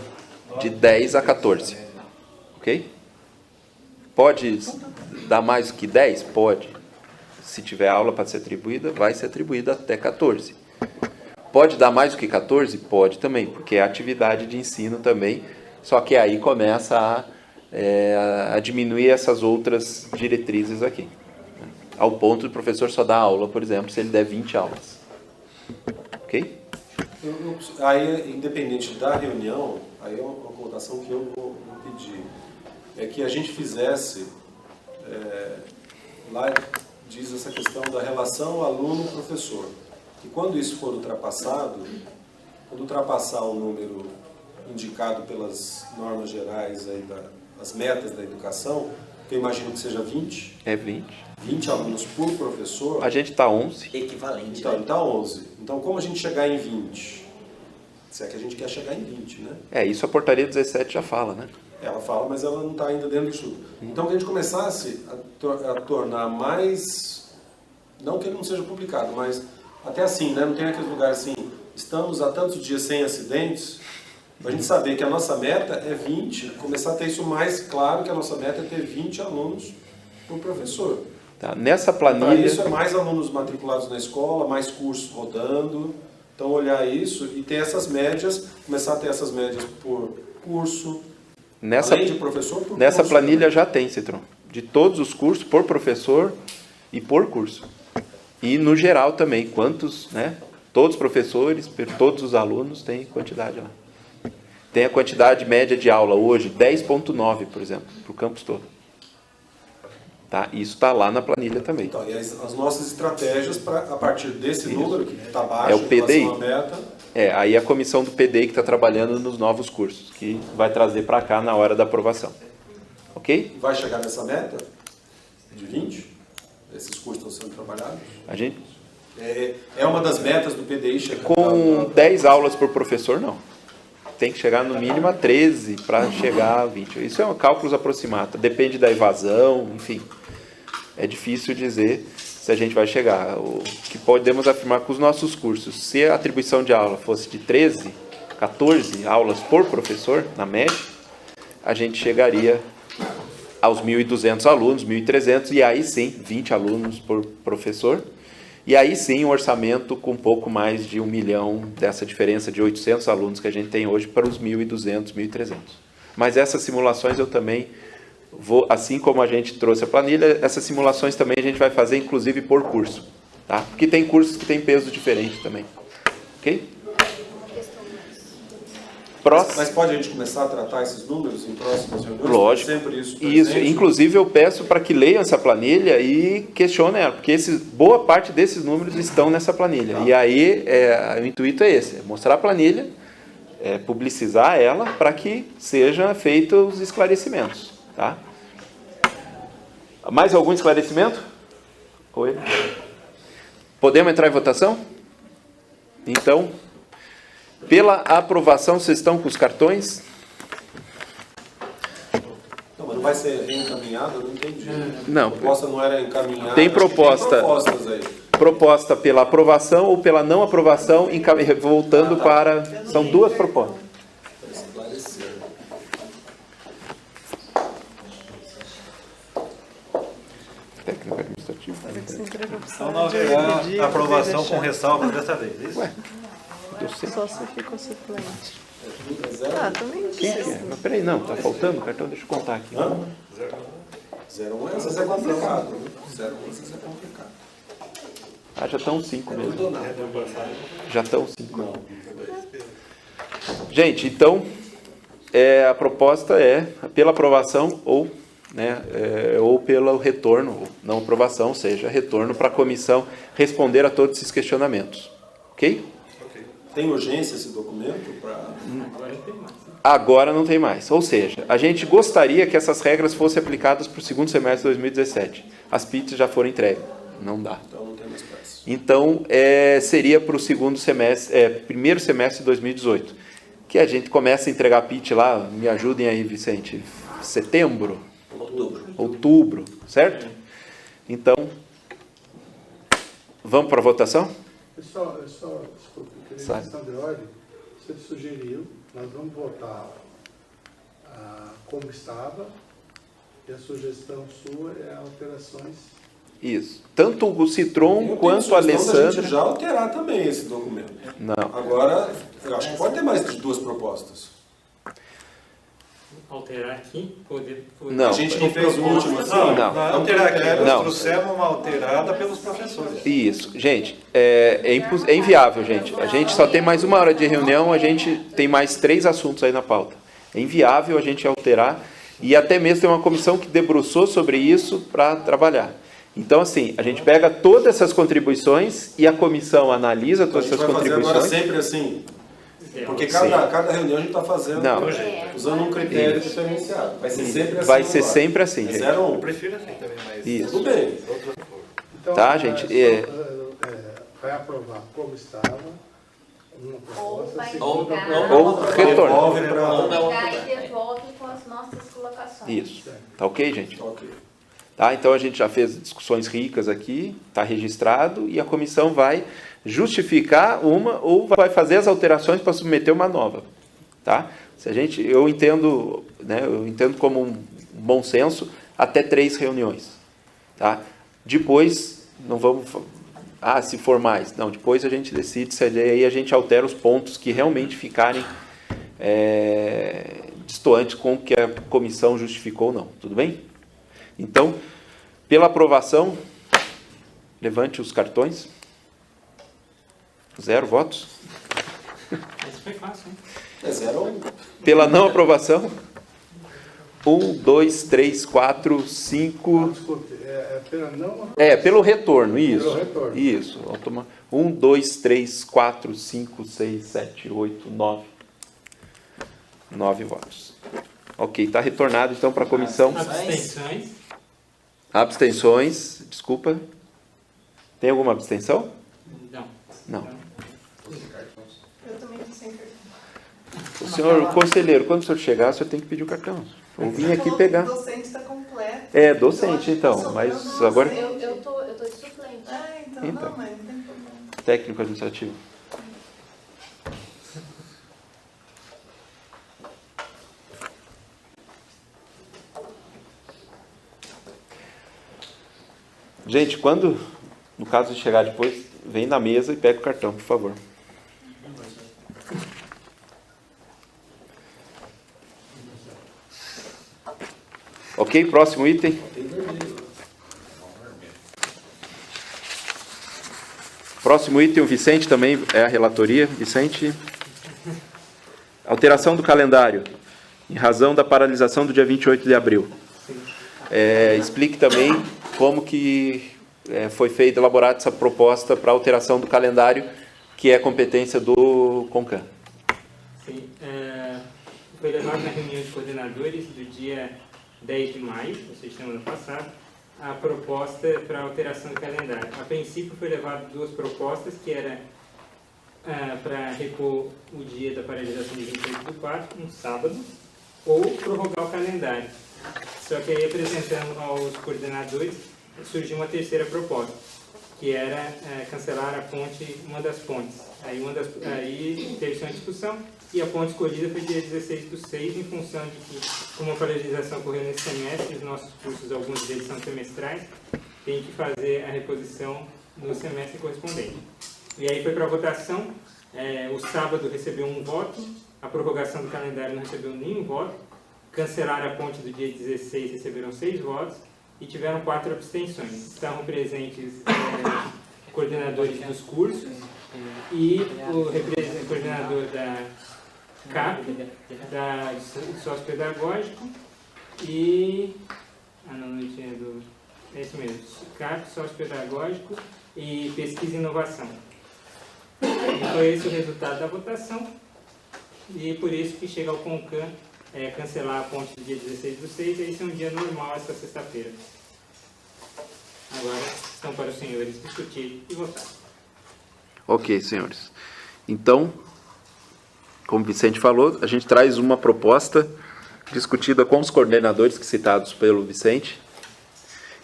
de 10 a 14. Ok? Pode dar mais do que 10? Pode. Se tiver aula para ser atribuída, vai ser atribuída até 14. Pode dar mais do que 14? Pode também, porque é atividade de ensino também, só que aí começa a diminuir essas outras diretrizes aqui. Ao ponto do professor só dar aula, por exemplo, se ele der 20 aulas. Ok? Aí, independente da reunião, aí é uma colocação que eu vou pedir. É que a gente fizesse, lá diz essa questão da relação aluno-professor. E quando isso for ultrapassado, quando ultrapassar o número indicado pelas normas gerais, aí das metas da educação, que eu imagino que seja 20. É 20. 20 alunos por professor. A gente está 11. Equivalente. Então, ele está 11. Então, como a gente chegar em 20? Se é que a gente quer chegar em 20, né? Isso a portaria 17 já fala, né? Ela fala, mas ela não está ainda dentro disso. Então, que a gente começasse a tornar mais... Não que ele não seja publicado, mas até assim, né? Não tem aquele lugar assim, estamos há tantos dias sem acidentes, para a gente saber que a nossa meta é 20, começar a ter isso mais claro, que a nossa meta é ter 20 alunos por professor. Tá. Nessa Para planilha... isso é mais alunos matriculados na escola, mais cursos rodando. Então, olhar isso e ter essas médias, começar a ter essas médias por curso, além de professor, por nessa curso planilha também. já tem, Citron. De todos os cursos, por professor e por curso. E no geral também, quantos, né? Todos os professores, todos os alunos, tem quantidade lá. Tem a quantidade média de aula hoje, 10,9, por exemplo, para o campus todo. Tá? Isso está lá na planilha também. Então, e as nossas estratégias, a partir desse número, que está baixo É o PDI. em relação à meta... Aí a comissão do PDI que está trabalhando nos novos cursos, que vai trazer para cá na hora da aprovação. Ok? Vai chegar nessa meta de 20? Esses cursos estão sendo trabalhados? A gente, É uma das metas do PDI chegar... com 10 aulas por professor, não. Tem que chegar no mínimo a 13 para chegar a 20. Isso é um cálculo aproximado. Depende da evasão, enfim. É difícil dizer se a gente vai chegar. O que podemos afirmar com os nossos cursos, se a atribuição de aula fosse de 13, 14 aulas por professor, na média, a gente chegaria aos 1.200 alunos, 1.300, e aí sim, 20 alunos por professor. E aí sim, um orçamento com um pouco mais de 1 milhão, dessa diferença de 800 alunos que a gente tem hoje para os 1.200, 1.300. Mas essas simulações eu também vou, assim como a gente trouxe a planilha, essas simulações também a gente vai fazer, inclusive, por curso. Tá? Porque tem cursos que têm peso diferente também. Ok? Mas pode a gente começar a tratar esses números em próximas reuniões? Lógico. Sempre isso. Isso. presente? Inclusive eu peço para que leiam essa planilha e questionem ela, porque boa parte desses números estão nessa planilha. E aí o intuito é esse, é mostrar a planilha, publicizar ela para que sejam feitos os esclarecimentos. Tá? Mais algum esclarecimento? Oi? Podemos entrar em votação? Então, pela aprovação, vocês estão com os cartões? Não, mas não vai ser reencaminhado? Eu não entendi. Não. A proposta não era encaminhada? Tem Acho que proposta. Tem propostas aí. Proposta pela aprovação ou pela não aprovação, voltando para... São duas propostas. Para esclarecer. Técnico administrativo. Então não haverá aprovação com ressalvas dessa vez, é isso? Ué, eu sei. Só se ficou suplente. É zero? Ah, também Quem que é? Mas peraí, não, tá faltando o cartão, deixa eu contar aqui. 0,1 às vezes é complicado. 0,1 às vezes é complicado. Ah, já estão 5 mesmo. Não, não. Já estão 5. Não. Gente, então, a proposta é pela aprovação ou pelo retorno, ou não aprovação, ou seja, retorno para a comissão responder a todos esses questionamentos. Ok? Tem urgência esse documento? Agora não tem mais. Ou seja, a gente gostaria que essas regras fossem aplicadas para o segundo semestre de 2017. As PITs já foram entregues. Não dá. Então não tem mais pressa. Então, seria para o segundo semestre, primeiro semestre de 2018. Que a gente começa a entregar PIT lá, me ajudem aí, Vicente, setembro? Outubro, certo? Então, Vamos para a votação? Desculpe, queria Sabe. questão de ordem. Você sugeriu, nós vamos votar como estava, e a sugestão sua é alterações. Isso. Tanto o Citron Eu quanto tenho a sugestão da gente Alessandra. já alterar também esse documento. Não. Agora, eu acho que pode ter mais de 2 propostas. Alterar aqui, poder... Não. A gente não fez o último assim? Não. Nós alterar aqui, nós Não. trouxemos uma alterada pelos professores. Isso. Gente, é inviável, gente. A gente só tem mais 1 hora de reunião, a gente tem mais 3 assuntos aí na pauta. É inviável a gente alterar, e até mesmo tem uma comissão que debruçou sobre isso para trabalhar. Então, assim, a gente pega todas essas contribuições e a comissão analisa Então, a todas gente essas vai fazer agora contribuições. sempre assim. Porque Sim. cada reunião a gente está fazendo Não. usando um critério diferenciado. Vai ser sempre assim. Vai ser agora. sempre assim, É gente. 0 ou 1. Prefiro assim também, mas... Isso. Tudo bem. Então, Tá, gente? vai aprovar como estava, uma Ou proposta, vai segunda pegar, Ou retorna. Devolve pra... pegar e devolve com as nossas colocações. Isso. Tá ok, gente? Ok. Tá? Então a gente já fez discussões ricas aqui, está registrado, e a comissão vai justificar uma ou vai fazer as alterações para submeter uma nova. Tá? Eu entendo, né, eu entendo como um bom senso até 3 reuniões. Tá? Depois, não vamos... se for mais. Não, depois a gente decide se aí a gente altera os pontos que realmente ficarem distantes com o que a comissão justificou ou não. Tudo bem? Então, pela aprovação, levante os cartões. 0 votos. Isso foi fácil, hein? É 0 ou 1. Pela não aprovação, 1, 2, 3, 4, 5... Desculpe, pela não... pelo retorno, isso. Pelo retorno. Isso. 1, 2, 3, 4, 5, 6, 7, 8, 9. 9 votos. Ok, está retornado então para a comissão. Abstenções. Abstenções, desculpa. Tem alguma abstenção? Não. Não. Eu também tô sem cartão. O senhor conselheiro, quando o senhor chegar, o senhor tem que pedir o cartão. Eu vim aqui pegar. O docente está completo. É, docente então, mas agora... Eu tô de suplente. Então. Não, mas não tem problema. Técnico administrativo. Gente, quando, no caso de chegar depois, vem na mesa e pega o cartão, por favor. Ok, próximo item. Próximo item, o Vicente também é a relatoria. Vicente. Alteração do calendário, em razão da paralisação do dia 28 de abril. Explique também como que foi feita, elaborada essa proposta para alteração do calendário, que é competência do CONCAN. Sim. Foi levado na reunião de coordenadores do dia 10 de maio, ou seja, semana passada, a proposta para alteração do calendário. A princípio foi levado 2 propostas, que era para repor o dia da paralisação de 28/4, um sábado, ou prorrogar o calendário. Só que aí, apresentando aos coordenadores, surgiu uma terceira proposta, que era cancelar a ponte, uma das pontes. Aí teve uma discussão, e a ponte escolhida foi dia 16/6, em função de que, como a paralisação ocorreu nesse semestre, os nossos cursos, alguns deles são semestrais, tem que fazer a reposição no semestre correspondente. E aí foi para a votação, o sábado recebeu 1 voto, a prorrogação do calendário não recebeu nenhum voto, cancelaram a ponte do dia 16, receberam 6 votos, e tiveram 4 abstenções. Estavam presentes coordenadores dos cursos e o coordenador da CAP, do sócio-pedagógico, e... não tinha do... É isso mesmo, CAP, sócio-pedagógico e pesquisa e inovação. E foi esse o resultado da votação, e por isso que chega ao CONCAN cancelar a ponte do dia 16/6, e esse é um dia normal, essa sexta-feira. Agora estão para os senhores discutir e votar. Ok, senhores. Então, como o Vicente falou, a gente traz uma proposta discutida com os coordenadores citados pelo Vicente,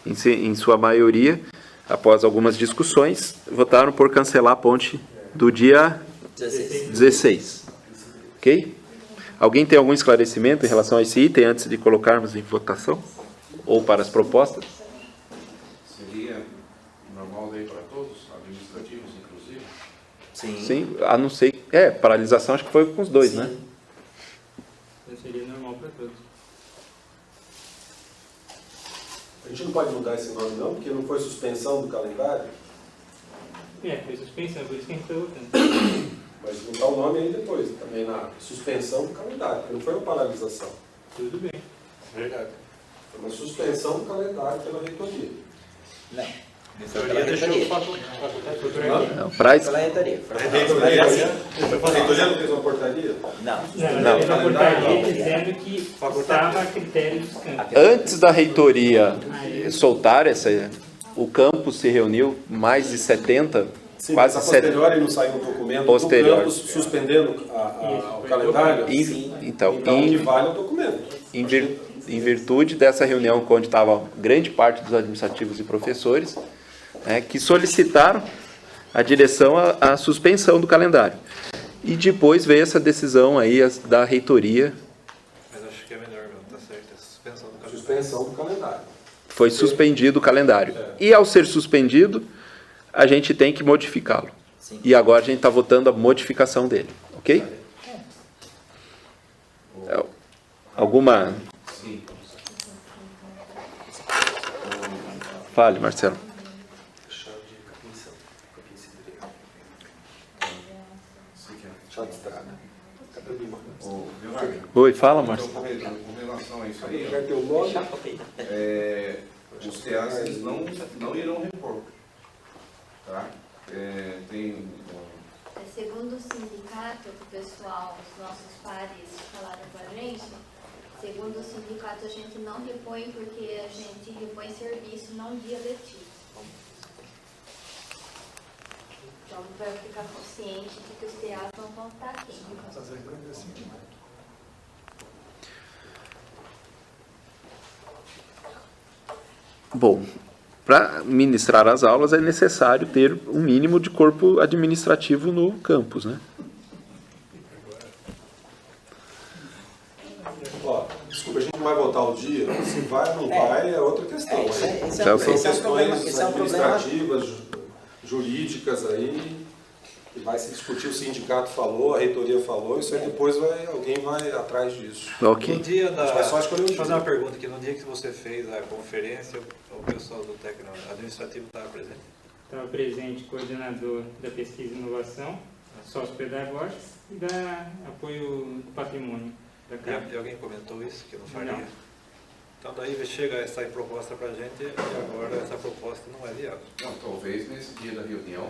em sua maioria, após algumas discussões, votaram por cancelar a ponte do dia 16. Ok? Alguém tem algum esclarecimento em relação a esse item antes de colocarmos em votação? Ou para as propostas? Seria normal daí para todos, administrativos inclusive? Sim, a não ser... paralisação acho que foi com os dois, né? Seria normal para todos. A gente não pode mudar esse nome não, porque não foi suspensão do calendário, Foi suspensão, por isso que a gente está votando. mas mudar o nome aí depois, também na suspensão do calendário, porque não foi uma paralisação. Tudo bem. Verdade. Foi uma suspensão do calendário pela reitoria. Não. Reitoria deixou Não, para... Pela reitoria. A reitoria não fez uma portaria? Não. Não, na portaria dizendo que estava a critério dos campos. Antes da reitoria soltar o campus se reuniu, mais de 70, Sim, quase mas a 70. posteriori não saiu um documento Posterior. do campus suspendendo o calendário? Então, o que vale é o documento. em virtude dessa reunião, onde estava grande parte dos administrativos e professores, que solicitaram a direção à suspensão do calendário. E depois veio essa decisão aí da reitoria. Mas acho que é melhor, não, tá certo, é suspensão do calendário. Suspensão do calendário. Foi suspendido o calendário. E ao ser suspendido, a gente tem que modificá-lo. E agora a gente está votando a modificação dele. Ok? Alguma... Sim. Fale, Marcelo. Chá de estrada. Oi, fala, Marcelo. Então, com relação a isso aí, Quer ter o nome? os TEAs eles não irão repor. Tá? Tem Segundo o sindicato, que o pessoal, os nossos pares falaram com a gente, segundo o sindicato a gente não repõe porque a gente repõe serviço, não dia letivo. Então, para ficar consciente de que os TEAs não vão estar aqui. Bom, para ministrar as aulas é necessário ter um mínimo de corpo administrativo no campus, né? Desculpa, a gente não vai votar o dia. Se vai ou não vai é outra questão. Esse é São ok. questões é um problema. administrativas, jurídicas aí, que vai se discutir, o sindicato falou, a reitoria falou, isso aí depois alguém vai atrás disso. Ok. No dia da... A gente vai só escolher o Deixa eu fazer dia. uma pergunta aqui. No dia que você fez a conferência, o pessoal do técnico administrativo estava presente? Estava presente o coordenador da pesquisa e inovação, sócio-pedagógicos e da apoio do patrimônio da Câmara. E alguém comentou isso, que eu não faria? Não. Então daí chega essa proposta para a gente e agora essa proposta não é viável. Não, talvez nesse dia da reunião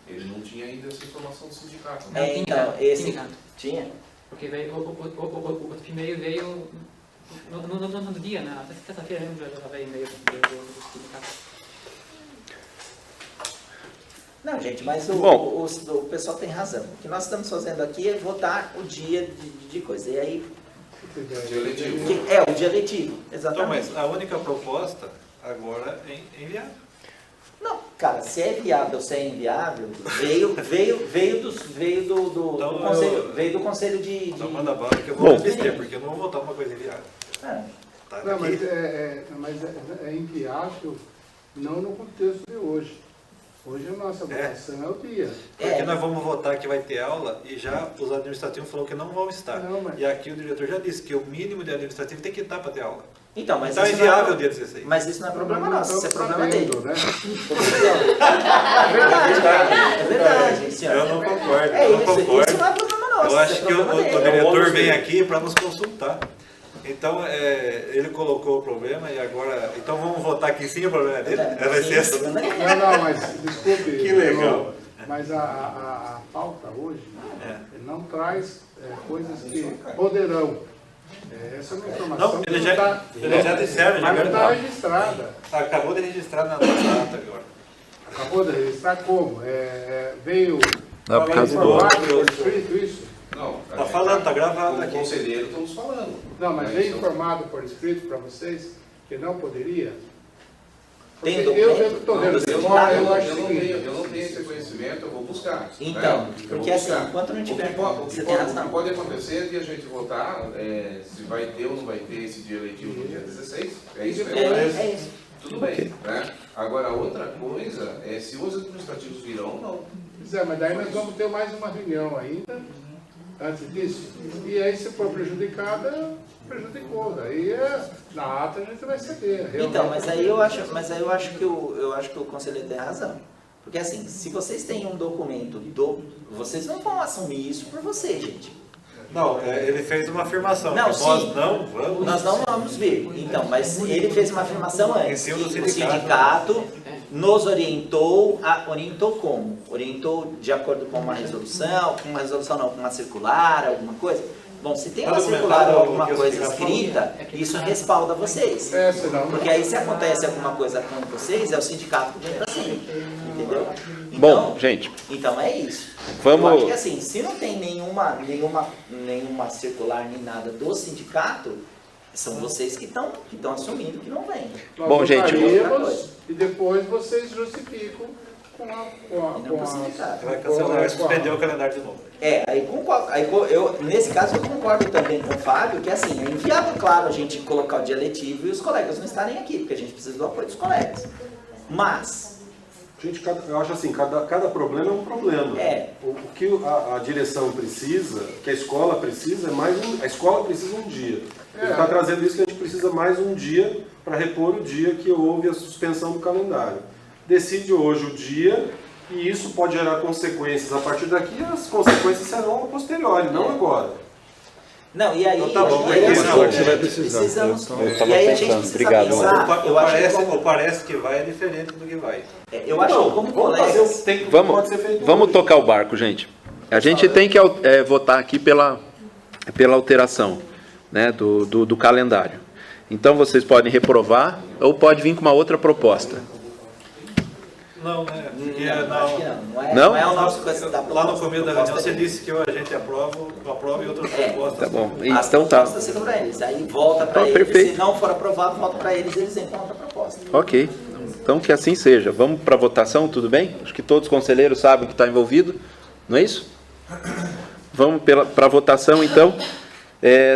ele não tinha ainda essa informação do sindicato. Né? É, então, esse... Sindicato. Tinha? Porque veio, o e-mail veio no dia, na sexta-feira, já veio e-mail do sindicato. Não, gente, mas Bom. o pessoal tem razão. O que nós estamos fazendo aqui é votar o dia de coisa. E aí, Dia letivo. o dia letivo, Então, exatamente. mas a única proposta agora é inviável. Não, cara, se é viável ou se é inviável, veio do Então, conselho, veio do conselho de... Então manda bala que eu vou Bom. abster, porque eu não vou votar uma coisa inviável. Ah, Tá Não, aqui. mas é inviável não no contexto de hoje. Hoje a nossa votação é o dia. Porque nós vamos votar que vai ter aula e já os administrativos falaram que não vão estar. Não, mas- E aqui o diretor já disse que o mínimo de administrativo tem que estar para ter aula. então, mas Então é isso não inviável o dia 16. Mas isso não é problema nosso, isso é Estamos problema dele. sabendo, né? É verdade, cara. É verdade, senhor. Eu não concordo, É eu não isso, concordo. isso não é problema nosso. Eu acho isso é que o problema dele. diretor vem aqui para nos consultar. Então, ele colocou o problema e agora... Então vamos votar aqui sim, o problema é dele? Vai ser essa. problema dele. Não, mas desculpe. Que legal. Mas a pauta hoje É. não traz coisas que poderão. Essa é uma informação Não, que eles não já está disseram, já não está gravaram. registrada. Acabou de registrar na data agora. Acabou de registrar como? Veio Não, por causa do... informado por escrito isso? Não, Tá falando, tá gravado como aqui. conselheiro estamos falando. Não, mas Né, veio então, informado por escrito para vocês que não poderia? Tem Eu documento? estou vendo, do eu sindicato? acho o seguinte. Eu não tenho esse conhecimento, eu vou buscar. Então, né? Eu porque vou assim, buscar. enquanto não tiver, o você que tem pode, razão. o que pode acontecer é de a gente votar, se vai ter ou não vai ter esse dia eletivo no dia 16. É isso mesmo. É isso. Tudo bem. Né? Agora, outra coisa é se os administrativos virão ou não. Pois é, mas daí nós vamos ter mais uma reunião ainda, antes disso. E aí, se for prejudicada, prejudicou. Daí, na ata, a gente vai ceder. Então, mas aí eu acho que o conselheiro tem razão. Porque assim, se vocês têm um documento, vocês não vão assumir isso por vocês, gente. Não, ele fez uma afirmação. Não, que sim. Nós não vamos vir. Então, mas ele fez uma afirmação antes. Em cima do O sindicato. sindicato nos orientou, orientou como? Orientou de acordo com uma resolução, com uma circular, alguma coisa? Bom, se tem uma circular ou alguma coisa escrita, isso respalda vocês. Senão, porque aí se acontece alguma coisa com vocês, é o sindicato que vem pra cima. Entendeu? Bom, gente. Então é isso. Vamos... Eu acho que assim, se não tem nenhuma circular nem nada do sindicato, são vocês que estão assumindo que não vem. Bom, gente, e depois vocês justificam com a sindicato. Vai cancelar, vai suspender o calendário de novo. Nesse caso eu concordo também com o Fábio, que assim, é inviável, claro, a gente colocar o dia letivo e os colegas não estarem aqui, porque a gente precisa do apoio dos colegas. Mas... Gente, eu acho assim, cada problema é um problema. O que a direção precisa, que a escola precisa, a escola precisa um dia. Ele está trazendo isso que a gente precisa mais um dia para repor o dia que houve a suspensão do calendário. Decide hoje o dia e isso pode gerar consequências. A partir daqui, as consequências serão a posteriori, não agora. Não, e aí... Então, tá bom, você vai precisar. Eu estava pensando. Obrigado. Parece que vai é diferente do que vai. Eu acho que como colegas... Vamos tocar o barco, gente. A gente tem que votar aqui pela alteração, né, do calendário. Então vocês podem reprovar ou pode vir com uma outra proposta. Não, né? Acho que não é o nosso coisa da proposta. Lá no começo da reunião você disse que a gente aprova e outras propostas. Tá bom. As então tá. propostas ficam para eles. Aí volta para eles. Perfeito. Se não for aprovado, volta para eles entram outra proposta. Ok. Então que assim seja. Vamos para a votação, tudo bem? Acho que todos os conselheiros sabem que está envolvido. Não é isso? Vamos para a votação, então,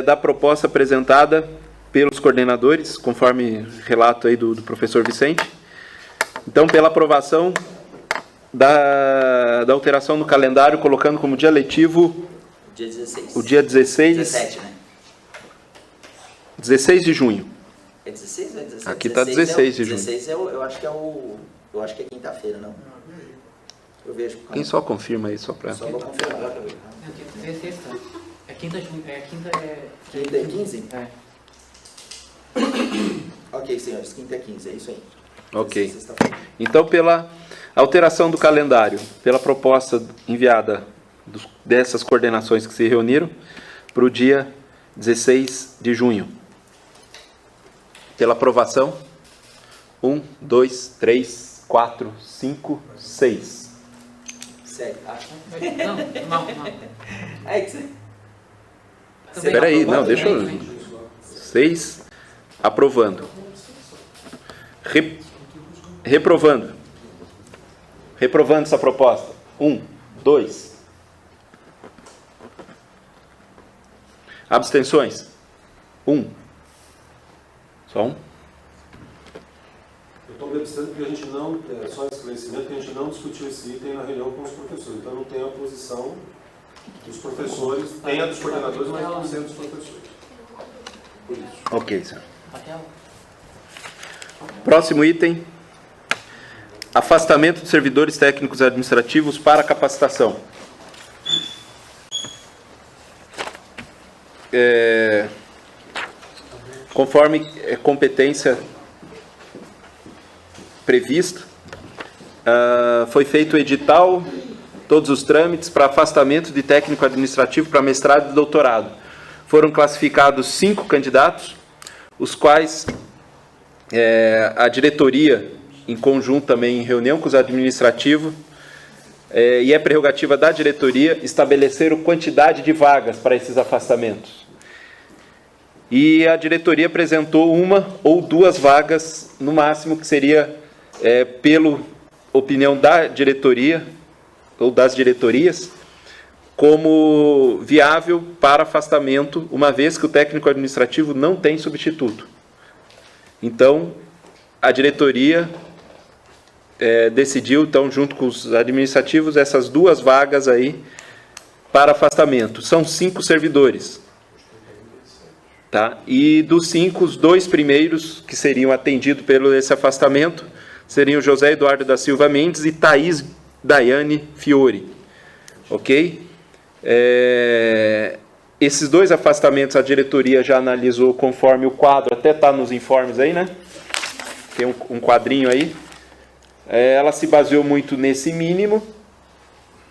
da proposta apresentada pelos coordenadores, conforme relato aí do professor Vicente. Então, pela aprovação da alteração no calendário, colocando como dia letivo dia 16. O dia 16. 17, né? 16 de junho. É 16 ou é 17? Aqui está 16 de junho. 16 eu acho que é quinta-feira, não? Eu vejo. Quem só confirma aí, só para... Só vou confirmar. É sexta. É quinta é... Quinta é 15? É. Ok, senhores, quinta é 15, é isso aí. Ok. Então, pela alteração do calendário, pela proposta enviada dessas coordenações que se reuniram, para o dia 16 de junho. Pela aprovação, 1, 2, 3, 4, 5, 6. Sério, acho. Não. É que você... Espera aí, não, deixa eu... 6, aprovando. Reprovando. Reprovando essa proposta. 1, 2. Abstenções? 1. Só 1. Eu estou me abstendo porque a gente não, só esclarecimento, que a gente não discutiu esse item na reunião com os professores. Então não tem a posição dos professores, tem a dos coordenadores, mas não tem a dos professores. Por isso. Ok, senhor. Próximo item. Afastamento de servidores técnicos administrativos para capacitação. Conforme competência prevista, foi feito o edital, todos os trâmites para afastamento de técnico administrativo para mestrado e doutorado. Foram classificados 5 candidatos, os quais a diretoria, em conjunto também em reunião com os administrativos, e é prerrogativa da diretoria estabelecer a quantidade de vagas para esses afastamentos. E a diretoria apresentou 1 ou 2 vagas, no máximo, que seria pela opinião da diretoria, ou das diretorias, como viável para afastamento, uma vez que o técnico administrativo não tem substituto. Então, a diretoria decidiu, então, junto com os administrativos, essas 2 vagas aí para afastamento. São 5 servidores. Tá? E dos 5, os 2 primeiros que seriam atendidos pelo esse afastamento seriam José Eduardo da Silva Mendes e Thaís Daiane Fiore. Ok? Esses 2 afastamentos a diretoria já analisou conforme o quadro, até está nos informes aí, né? Tem um quadrinho aí. Ela se baseou muito nesse mínimo,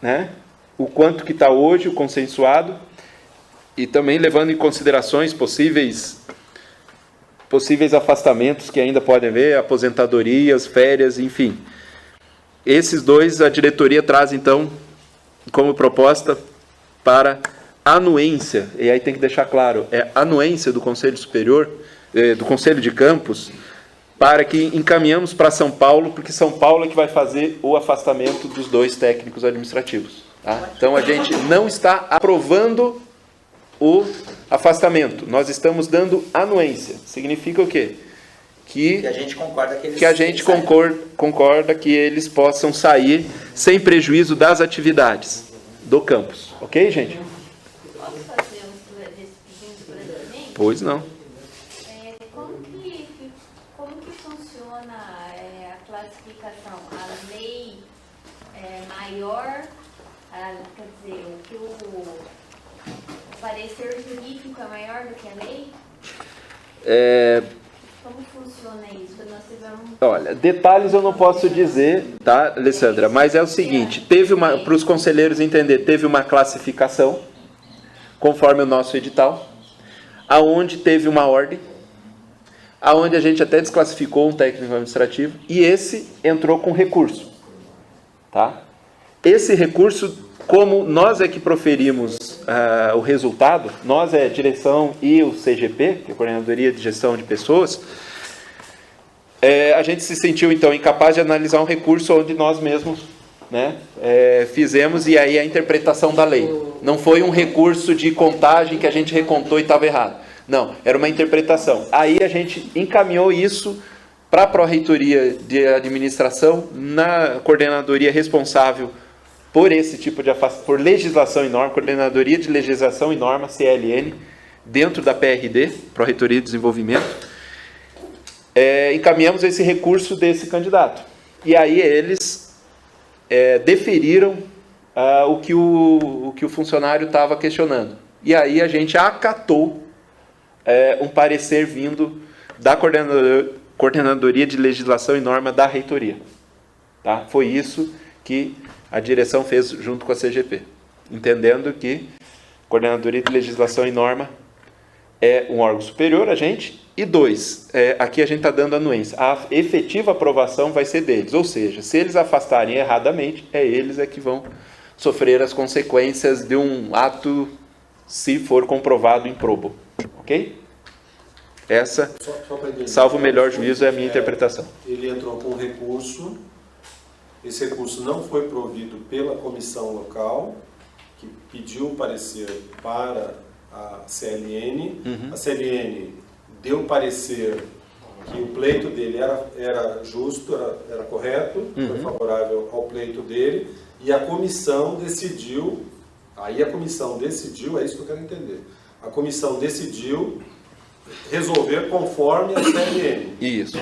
né? O quanto que está hoje, o consensuado, e também levando em considerações possíveis afastamentos que ainda podem haver, aposentadorias, férias, enfim. Esses 2 a diretoria traz, então, como proposta para anuência, e aí tem que deixar claro, anuência do Conselho Superior, do Conselho de Campos, para que encaminhamos para São Paulo, porque São Paulo é que vai fazer o afastamento dos 2 técnicos administrativos. Tá? Então, a gente não está aprovando o afastamento, nós estamos dando anuência. Significa o quê? Que a gente concorda que eles possam sair sem prejuízo das atividades do campus. Ok, gente? Posso fazer esse pedido brevemente? Pois não. Como que funciona a classificação? A lei maior, quer dizer, o parecer jurídico é maior do que a lei? Como funciona isso? Nós tivemos... Olha, detalhes eu não posso dizer, tá, Alessandra? Mas é o seguinte, para os conselheiros entender, teve uma classificação, conforme o nosso edital, aonde teve uma ordem, aonde a gente até desclassificou um técnico administrativo, e esse entrou com recurso. Tá? Esse recurso, como nós é que proferimos o resultado, nós é a direção e o CGP, que é a Coordenadoria de Gestão de Pessoas, a gente se sentiu, então, incapaz de analisar um recurso onde nós mesmos, né, fizemos, e aí a interpretação da lei. Não foi um recurso de contagem que a gente recontou e estava errado. Não, era uma interpretação. Aí a gente encaminhou isso para a Pró-Reitoria de Administração, na coordenadoria responsável por esse tipo de por legislação e norma, Coordenadoria de Legislação e Norma, CLN, dentro da PRD, Pró-Reitoria de Desenvolvimento, encaminhamos esse recurso desse candidato. E aí eles deferiram o que o funcionário estava questionando. E aí a gente acatou um parecer vindo da Coordenadoria de Legislação e Norma da Reitoria. Tá? Foi isso que a direção fez junto com a CGP, entendendo que a Coordenadoria de Legislação e Norma é um órgão superior a gente, e 2, aqui a gente está dando anuência. A efetiva aprovação vai ser deles, ou seja, se eles afastarem erradamente, eles que vão sofrer as consequências de um ato, se for comprovado improbo. Ok? Essa, salvo o melhor juízo, é a minha interpretação. Ele entrou com recurso, esse recurso não foi provido pela comissão local, que pediu o parecer para a CLN. A CLN deu parecer que o pleito dele era justo, era correto, foi favorável ao pleito dele, e a comissão decidiu, é isso que eu quero entender, a comissão decidiu resolver conforme a CLN. Isso.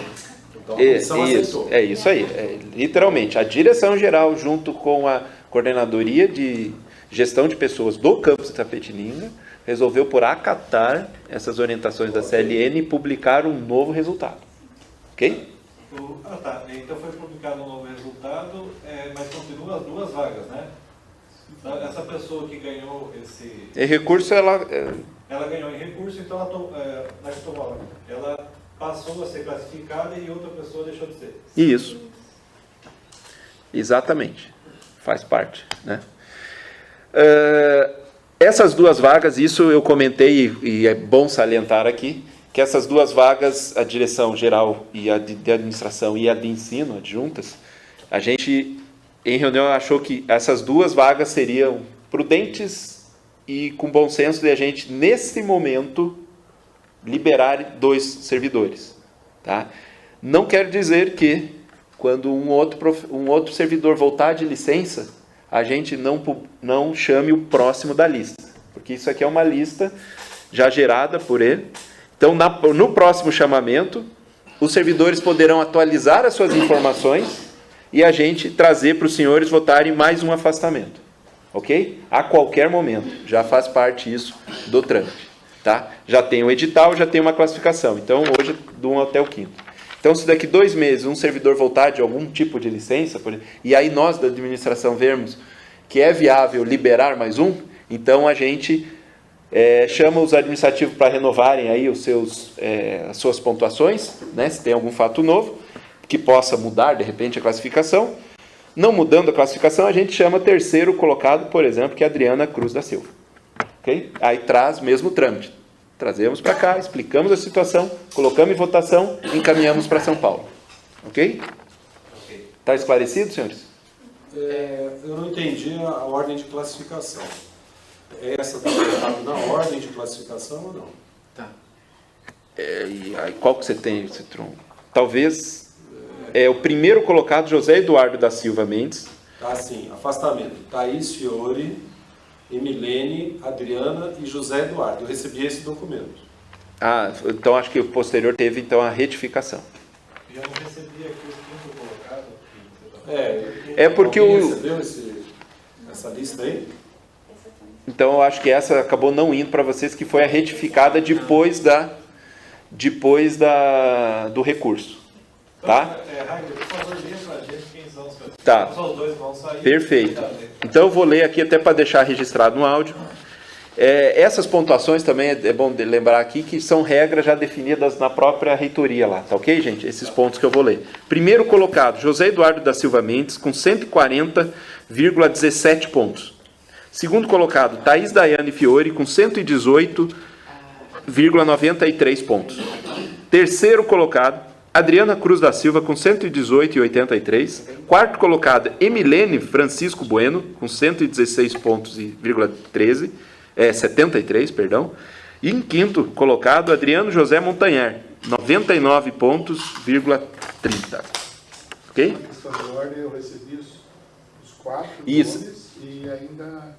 Então a comissão aceitou. É isso aí. Literalmente, a direção geral, junto com a Coordenadoria de Gestão de Pessoas do campus de Itapetininga, resolveu por acatar essas orientações da CLN e publicar um novo resultado. Ok? Então foi publicado um novo resultado, mas continuam as 2 vagas, né? Essa pessoa que ganhou esse... recurso, ela ganhou em recurso, então ela passou a ser classificada e outra pessoa deixou de ser. Isso. Exatamente. Faz parte, né? Essas 2 vagas, isso eu comentei e é bom salientar aqui, que essas duas vagas, a direção geral e a de administração e a de ensino, adjuntas, a gente, em reunião, achou que essas duas vagas seriam prudentes e com bom senso de a gente, nesse momento, liberar 2 servidores. Tá? Não quer dizer que, quando um outro servidor voltar de licença, a gente não chame o próximo da lista. Porque isso aqui é uma lista já gerada por ele. Então, no próximo chamamento, os servidores poderão atualizar as suas informações e a gente trazer para os senhores votarem mais um afastamento. Ok? A qualquer momento. Já faz parte isso do trâmite. Tá? Já tem o edital, já tem uma classificação. Então, hoje, do 1 até o 5º. Então, se daqui 2 meses um servidor voltar de algum tipo de licença, e aí nós da administração vermos que é viável liberar mais um, então a gente chama os administrativos para renovarem aí as suas pontuações, né, se tem algum fato novo, que possa mudar, de repente, a classificação. Não mudando a classificação, a gente chama terceiro colocado, por exemplo, que é a Adriana Cruz da Silva. Okay? Aí traz o mesmo trâmite. Trazemos para cá, explicamos a situação, colocamos em votação, encaminhamos para São Paulo. Ok? Está esclarecido, senhores? Eu não entendi a ordem de classificação. Essa está colocada na ordem de classificação ou não? Tá. E aí, qual que você tem, Citron? Talvez o primeiro colocado, José Eduardo da Silva Mendes. Tá assim, afastamento. Thaís Fiore, Emilene, Adriana e José Eduardo. Eu recebi esse documento. Então acho que o posterior teve então a retificação. Já não recebi aqui o 5º colocado. Porque alguém recebeu essa lista aí? Então eu acho que essa acabou não indo para vocês, que foi a retificada depois do recurso. Tá? Rainer, por favor, diga pra gente quem são os candidatos. Tá. Só os 2 vão sair. Perfeito. Então eu vou ler aqui até para deixar registrado no áudio. Essas pontuações também é bom lembrar aqui que são regras já definidas na própria reitoria lá, tá ok, gente? Esses pontos que eu vou ler. Primeiro colocado, José Eduardo da Silva Mendes, com 140,17 pontos. Segundo colocado, Thaís Daiane Fiore, com 118,93 pontos. Terceiro colocado, Adriana Cruz da Silva, com 118,83. Quarto colocado, Emilene Francisco Bueno, com 116 pontos e 73, perdão. E em quinto colocado, Adriano José Montanher, 99 pontos,30. Ok? Na questão de ordem, eu recebi os 4 Isso. nomes e ainda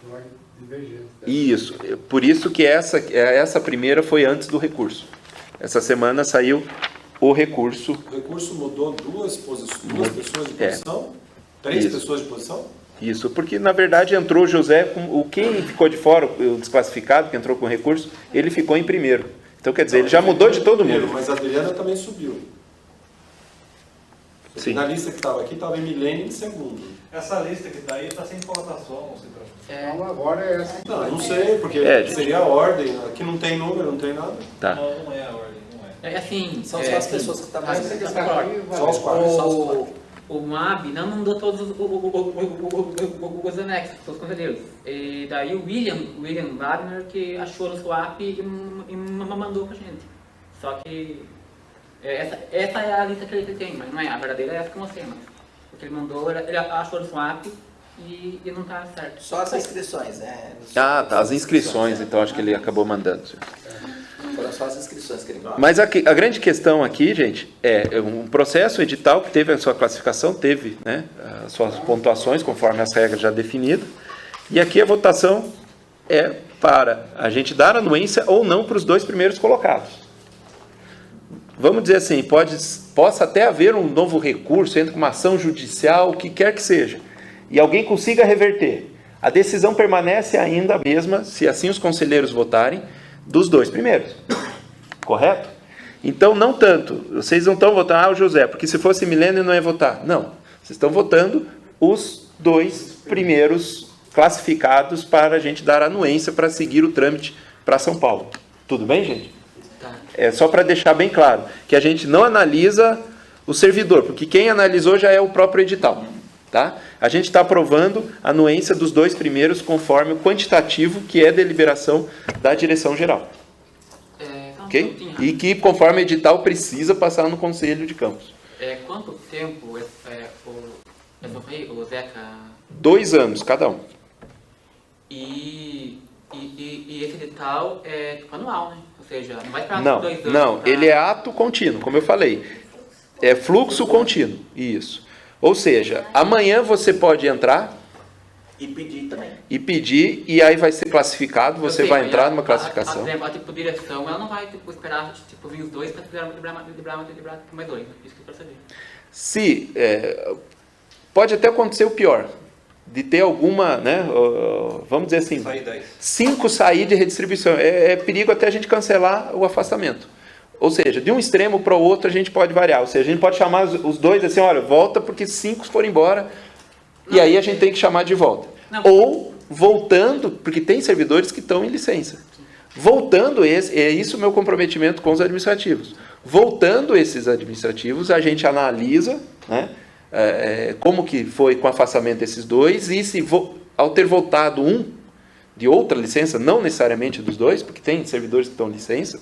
em ordem divergente. Isso. Por isso que essa primeira foi antes do recurso. Essa semana saiu o recurso. O recurso mudou duas pessoas de posição? 3 Isso. pessoas de posição? Isso, porque na verdade entrou o José, quem ficou de fora, o desclassificado, que entrou com recurso, ele ficou em primeiro. Então quer dizer, ele já mudou de todo mundo. Mas a Adriana também subiu. Sim. Na lista que estava aqui, estava Emilene em segundo. Essa lista que está aí está sem votação, Citron. Então agora é essa. Não sei, porque seria a ordem. Aqui não tem número, não tem nada. Tá. Não é a ordem, não é. Assim, São só as pessoas que estão mais Só os 4. O MAB não mandou todos os anexos, todos os conselheiros. E daí o William Wagner que achou no swap e mandou pra gente. Só que essa é a lista que ele tem, mas não é. A verdadeira é essa que eu mostrei, mas. Porque ele mandou, ele achou no swap e não tá certo. Só as inscrições, né? Tá, as inscrições, então acho que ele acabou mandando. Foram só as inscrições que ele mandou. Mas a grande questão aqui, gente, é um processo edital que teve a sua classificação, teve, né, as suas pontuações conforme as regras já definidas. E aqui a votação é para a gente dar anuência ou não para os 2 primeiros colocados. Vamos dizer assim, possa até haver um novo recurso, entre uma ação judicial, o que quer que seja, e alguém consiga reverter. A decisão permanece ainda a mesma, se assim os conselheiros votarem, dos 2 primeiros. Correto? Então, não tanto. Vocês não estão votando, o José, porque se fosse Milênio não ia votar. Não. Vocês estão votando os 2 primeiros classificados para a gente dar anuência para seguir o trâmite para São Paulo. Tudo bem, gente? Tá. É só para deixar bem claro que a gente não analisa o servidor, porque quem analisou já é o próprio edital. Tá? A gente está aprovando a anuência dos 2 primeiros conforme o quantitativo que é deliberação da direção geral. Só ok? E que, conforme edital, precisa passar no Conselho de Campos. Quanto tempo o Zeca... 2 anos, cada um. E esse edital é tipo anual, né? Ou seja, não vai esperar Não, 2 anos. não, ele é ato contínuo, como eu falei. É fluxo contínuo, isso. Ou seja, amanhã você pode entrar E pedir também. e aí vai ser classificado, você vai entrar numa classificação. A tipo, direção, ela não vai tipo, esperar vir os dois para liberar mais 2. Isso que eu quero saber. Se, pode até acontecer o pior, de ter alguma, né, vamos dizer assim, 5 sair de redistribuição. É perigo até a gente cancelar o afastamento. Ou seja, de um extremo para o outro a gente pode variar. Ou seja, a gente pode chamar os dois assim, olha, volta porque 5 foram embora, e aí a gente tem que chamar de volta. Não. Ou voltando, porque tem servidores que estão em licença. Voltando, é isso o meu comprometimento com os administrativos. Voltando esses administrativos, a gente analisa, né, como que foi com o afastamento desses dois, e se ao ter voltado um de outra licença, não necessariamente dos dois, porque tem servidores que estão em licença,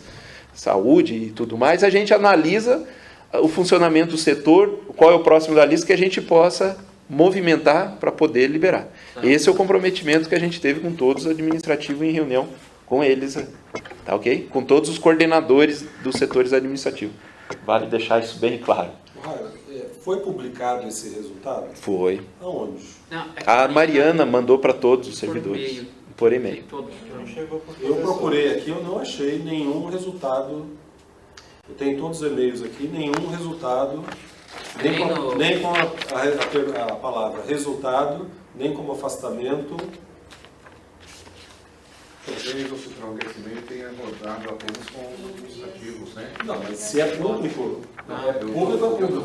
saúde e tudo mais, a gente analisa o funcionamento do setor, qual é o próximo da lista que a gente possa movimentar para poder liberar. Esse é o comprometimento que a gente teve com todos os administrativos em reunião com eles, tá ok? Com todos os coordenadores dos setores administrativos. Vale deixar isso bem claro. Foi publicado esse resultado? Foi. Aonde? A Mariana mandou para todos os servidores. Por e-mail. Eu procurei aqui, eu não achei nenhum resultado. Eu tenho todos os e-mails aqui, nenhum resultado, nem com a palavra resultado, nem como afastamento. Talvez o Citrão desse e-mail tenha rodado apenas com os administrativos, né? Não, mas se é público,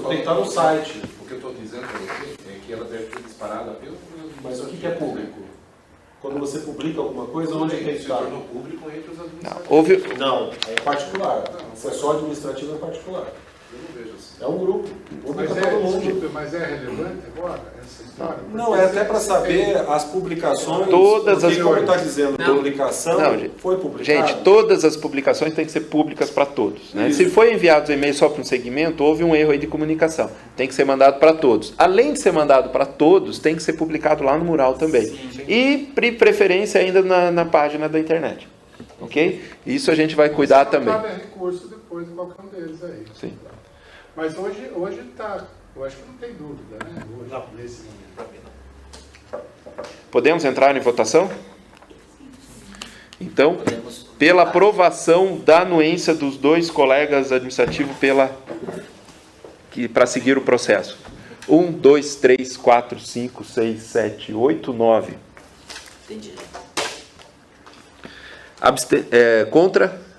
tem que estar no site. O que eu estou dizendo para você é que ela deve ter disparado apenas. Mas o que é público? Quando você publica alguma coisa, onde tem que se estar? tornou público entre os administrativos. Não, é particular. Se é só administrativo, é particular. Eu não vejo assim. É um grupo. Público Mas todo mundo. desculpe, mas é relevante agora essa história? Não, é até para saber as publicações. Todas as como está dizendo, Não. publicação, Não, foi publicado. Gente, todas as publicações têm que ser públicas para todos, né? Se foi enviado o e-mail só para um segmento, houve um erro aí de comunicação. Tem que ser mandado para todos. Além de ser mandado para todos, tem que ser publicado lá no mural também. E preferência ainda na página da internet. Ok? Isso a gente vai cuidar também. Cabe recurso depois de qualquer um deles aí. Sim. Mas hoje está, eu acho que não tem dúvida, né? Hoje, nesse momento. Podemos entrar em votação? Então, pela aprovação da anuência dos 2 colegas administrativos para seguir o processo. 1, 2, 3, 4, 5, 6, 7, 8, 9. Entendi. Contra?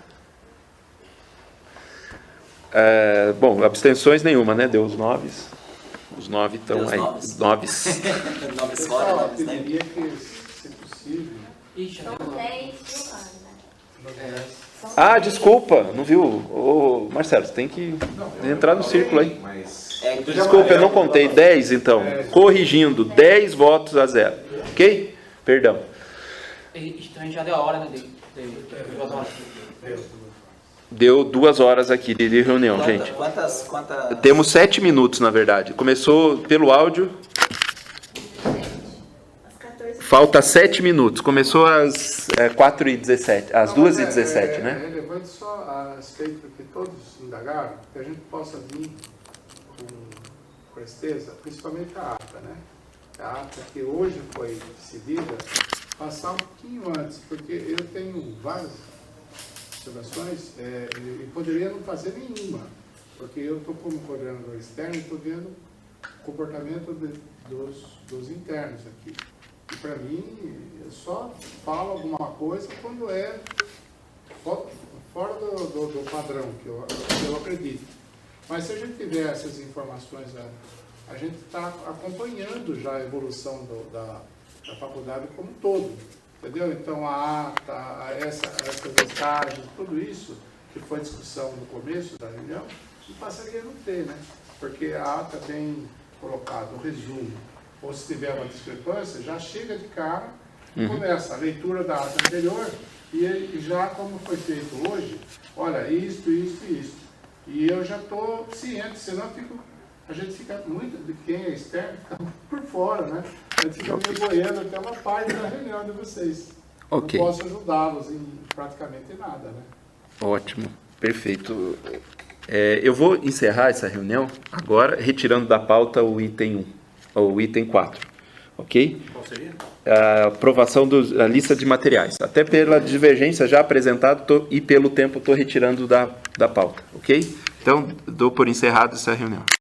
Bom, abstenções nenhuma, né? Deu os 9. Os 9 estão Deu os aí. noves. Os 9. Nomes fora, Eu nomes dentro. pediria que, se possível, São 10 por ano, né? Ah, desculpa, não viu? Ô, Marcelo, você tem que entrar no círculo aí. Mas Desculpa, eu não contei. 10, então. Corrigindo, 10 votos a 0. Ok? Perdão. Então já deu a hora, né? Deu 2 horas aqui de reunião, gente. Quantas... Temos 7 minutos, na verdade. Começou pelo áudio. Às 14 Falta 7 minutos. Começou às 4h17. Às 2h17, né? É relevante só a respeito que todos indagaram, que a gente possa vir com presteza, principalmente a ata, né? A ata que hoje foi decidida, passar um pouquinho antes, porque eu tenho várias observações e poderia não fazer nenhuma, porque eu estou como coordenador externo e estou vendo o comportamento dos internos aqui. E para mim, eu só falo alguma coisa quando é fora do padrão que eu acredito. Mas se a gente tiver essas informações, a gente está acompanhando já a evolução da faculdade como um todo. Entendeu? Então, a ata, essas mensagens, tudo isso, que foi discussão no começo da reunião, não passaria a não ter, né? Porque a ata tem colocado o resumo, ou se tiver uma discrepância, já chega de cara e começa a leitura da ata anterior, E já como foi feito hoje, olha, isto. E eu já estou ciente, senão a gente fica muito, de quem é externo, fica por fora, né? A gente fica meio boiando até uma parte da reunião de vocês. Ok. Não posso ajudá-los em praticamente nada, né? Ótimo, perfeito. Eu vou encerrar essa reunião agora, retirando da pauta o item 1, ou o item 4, ok? Qual seria? A aprovação da lista de materiais. Até pela divergência já apresentada e pelo tempo estou retirando da pauta, ok? Então, dou por encerrado essa reunião.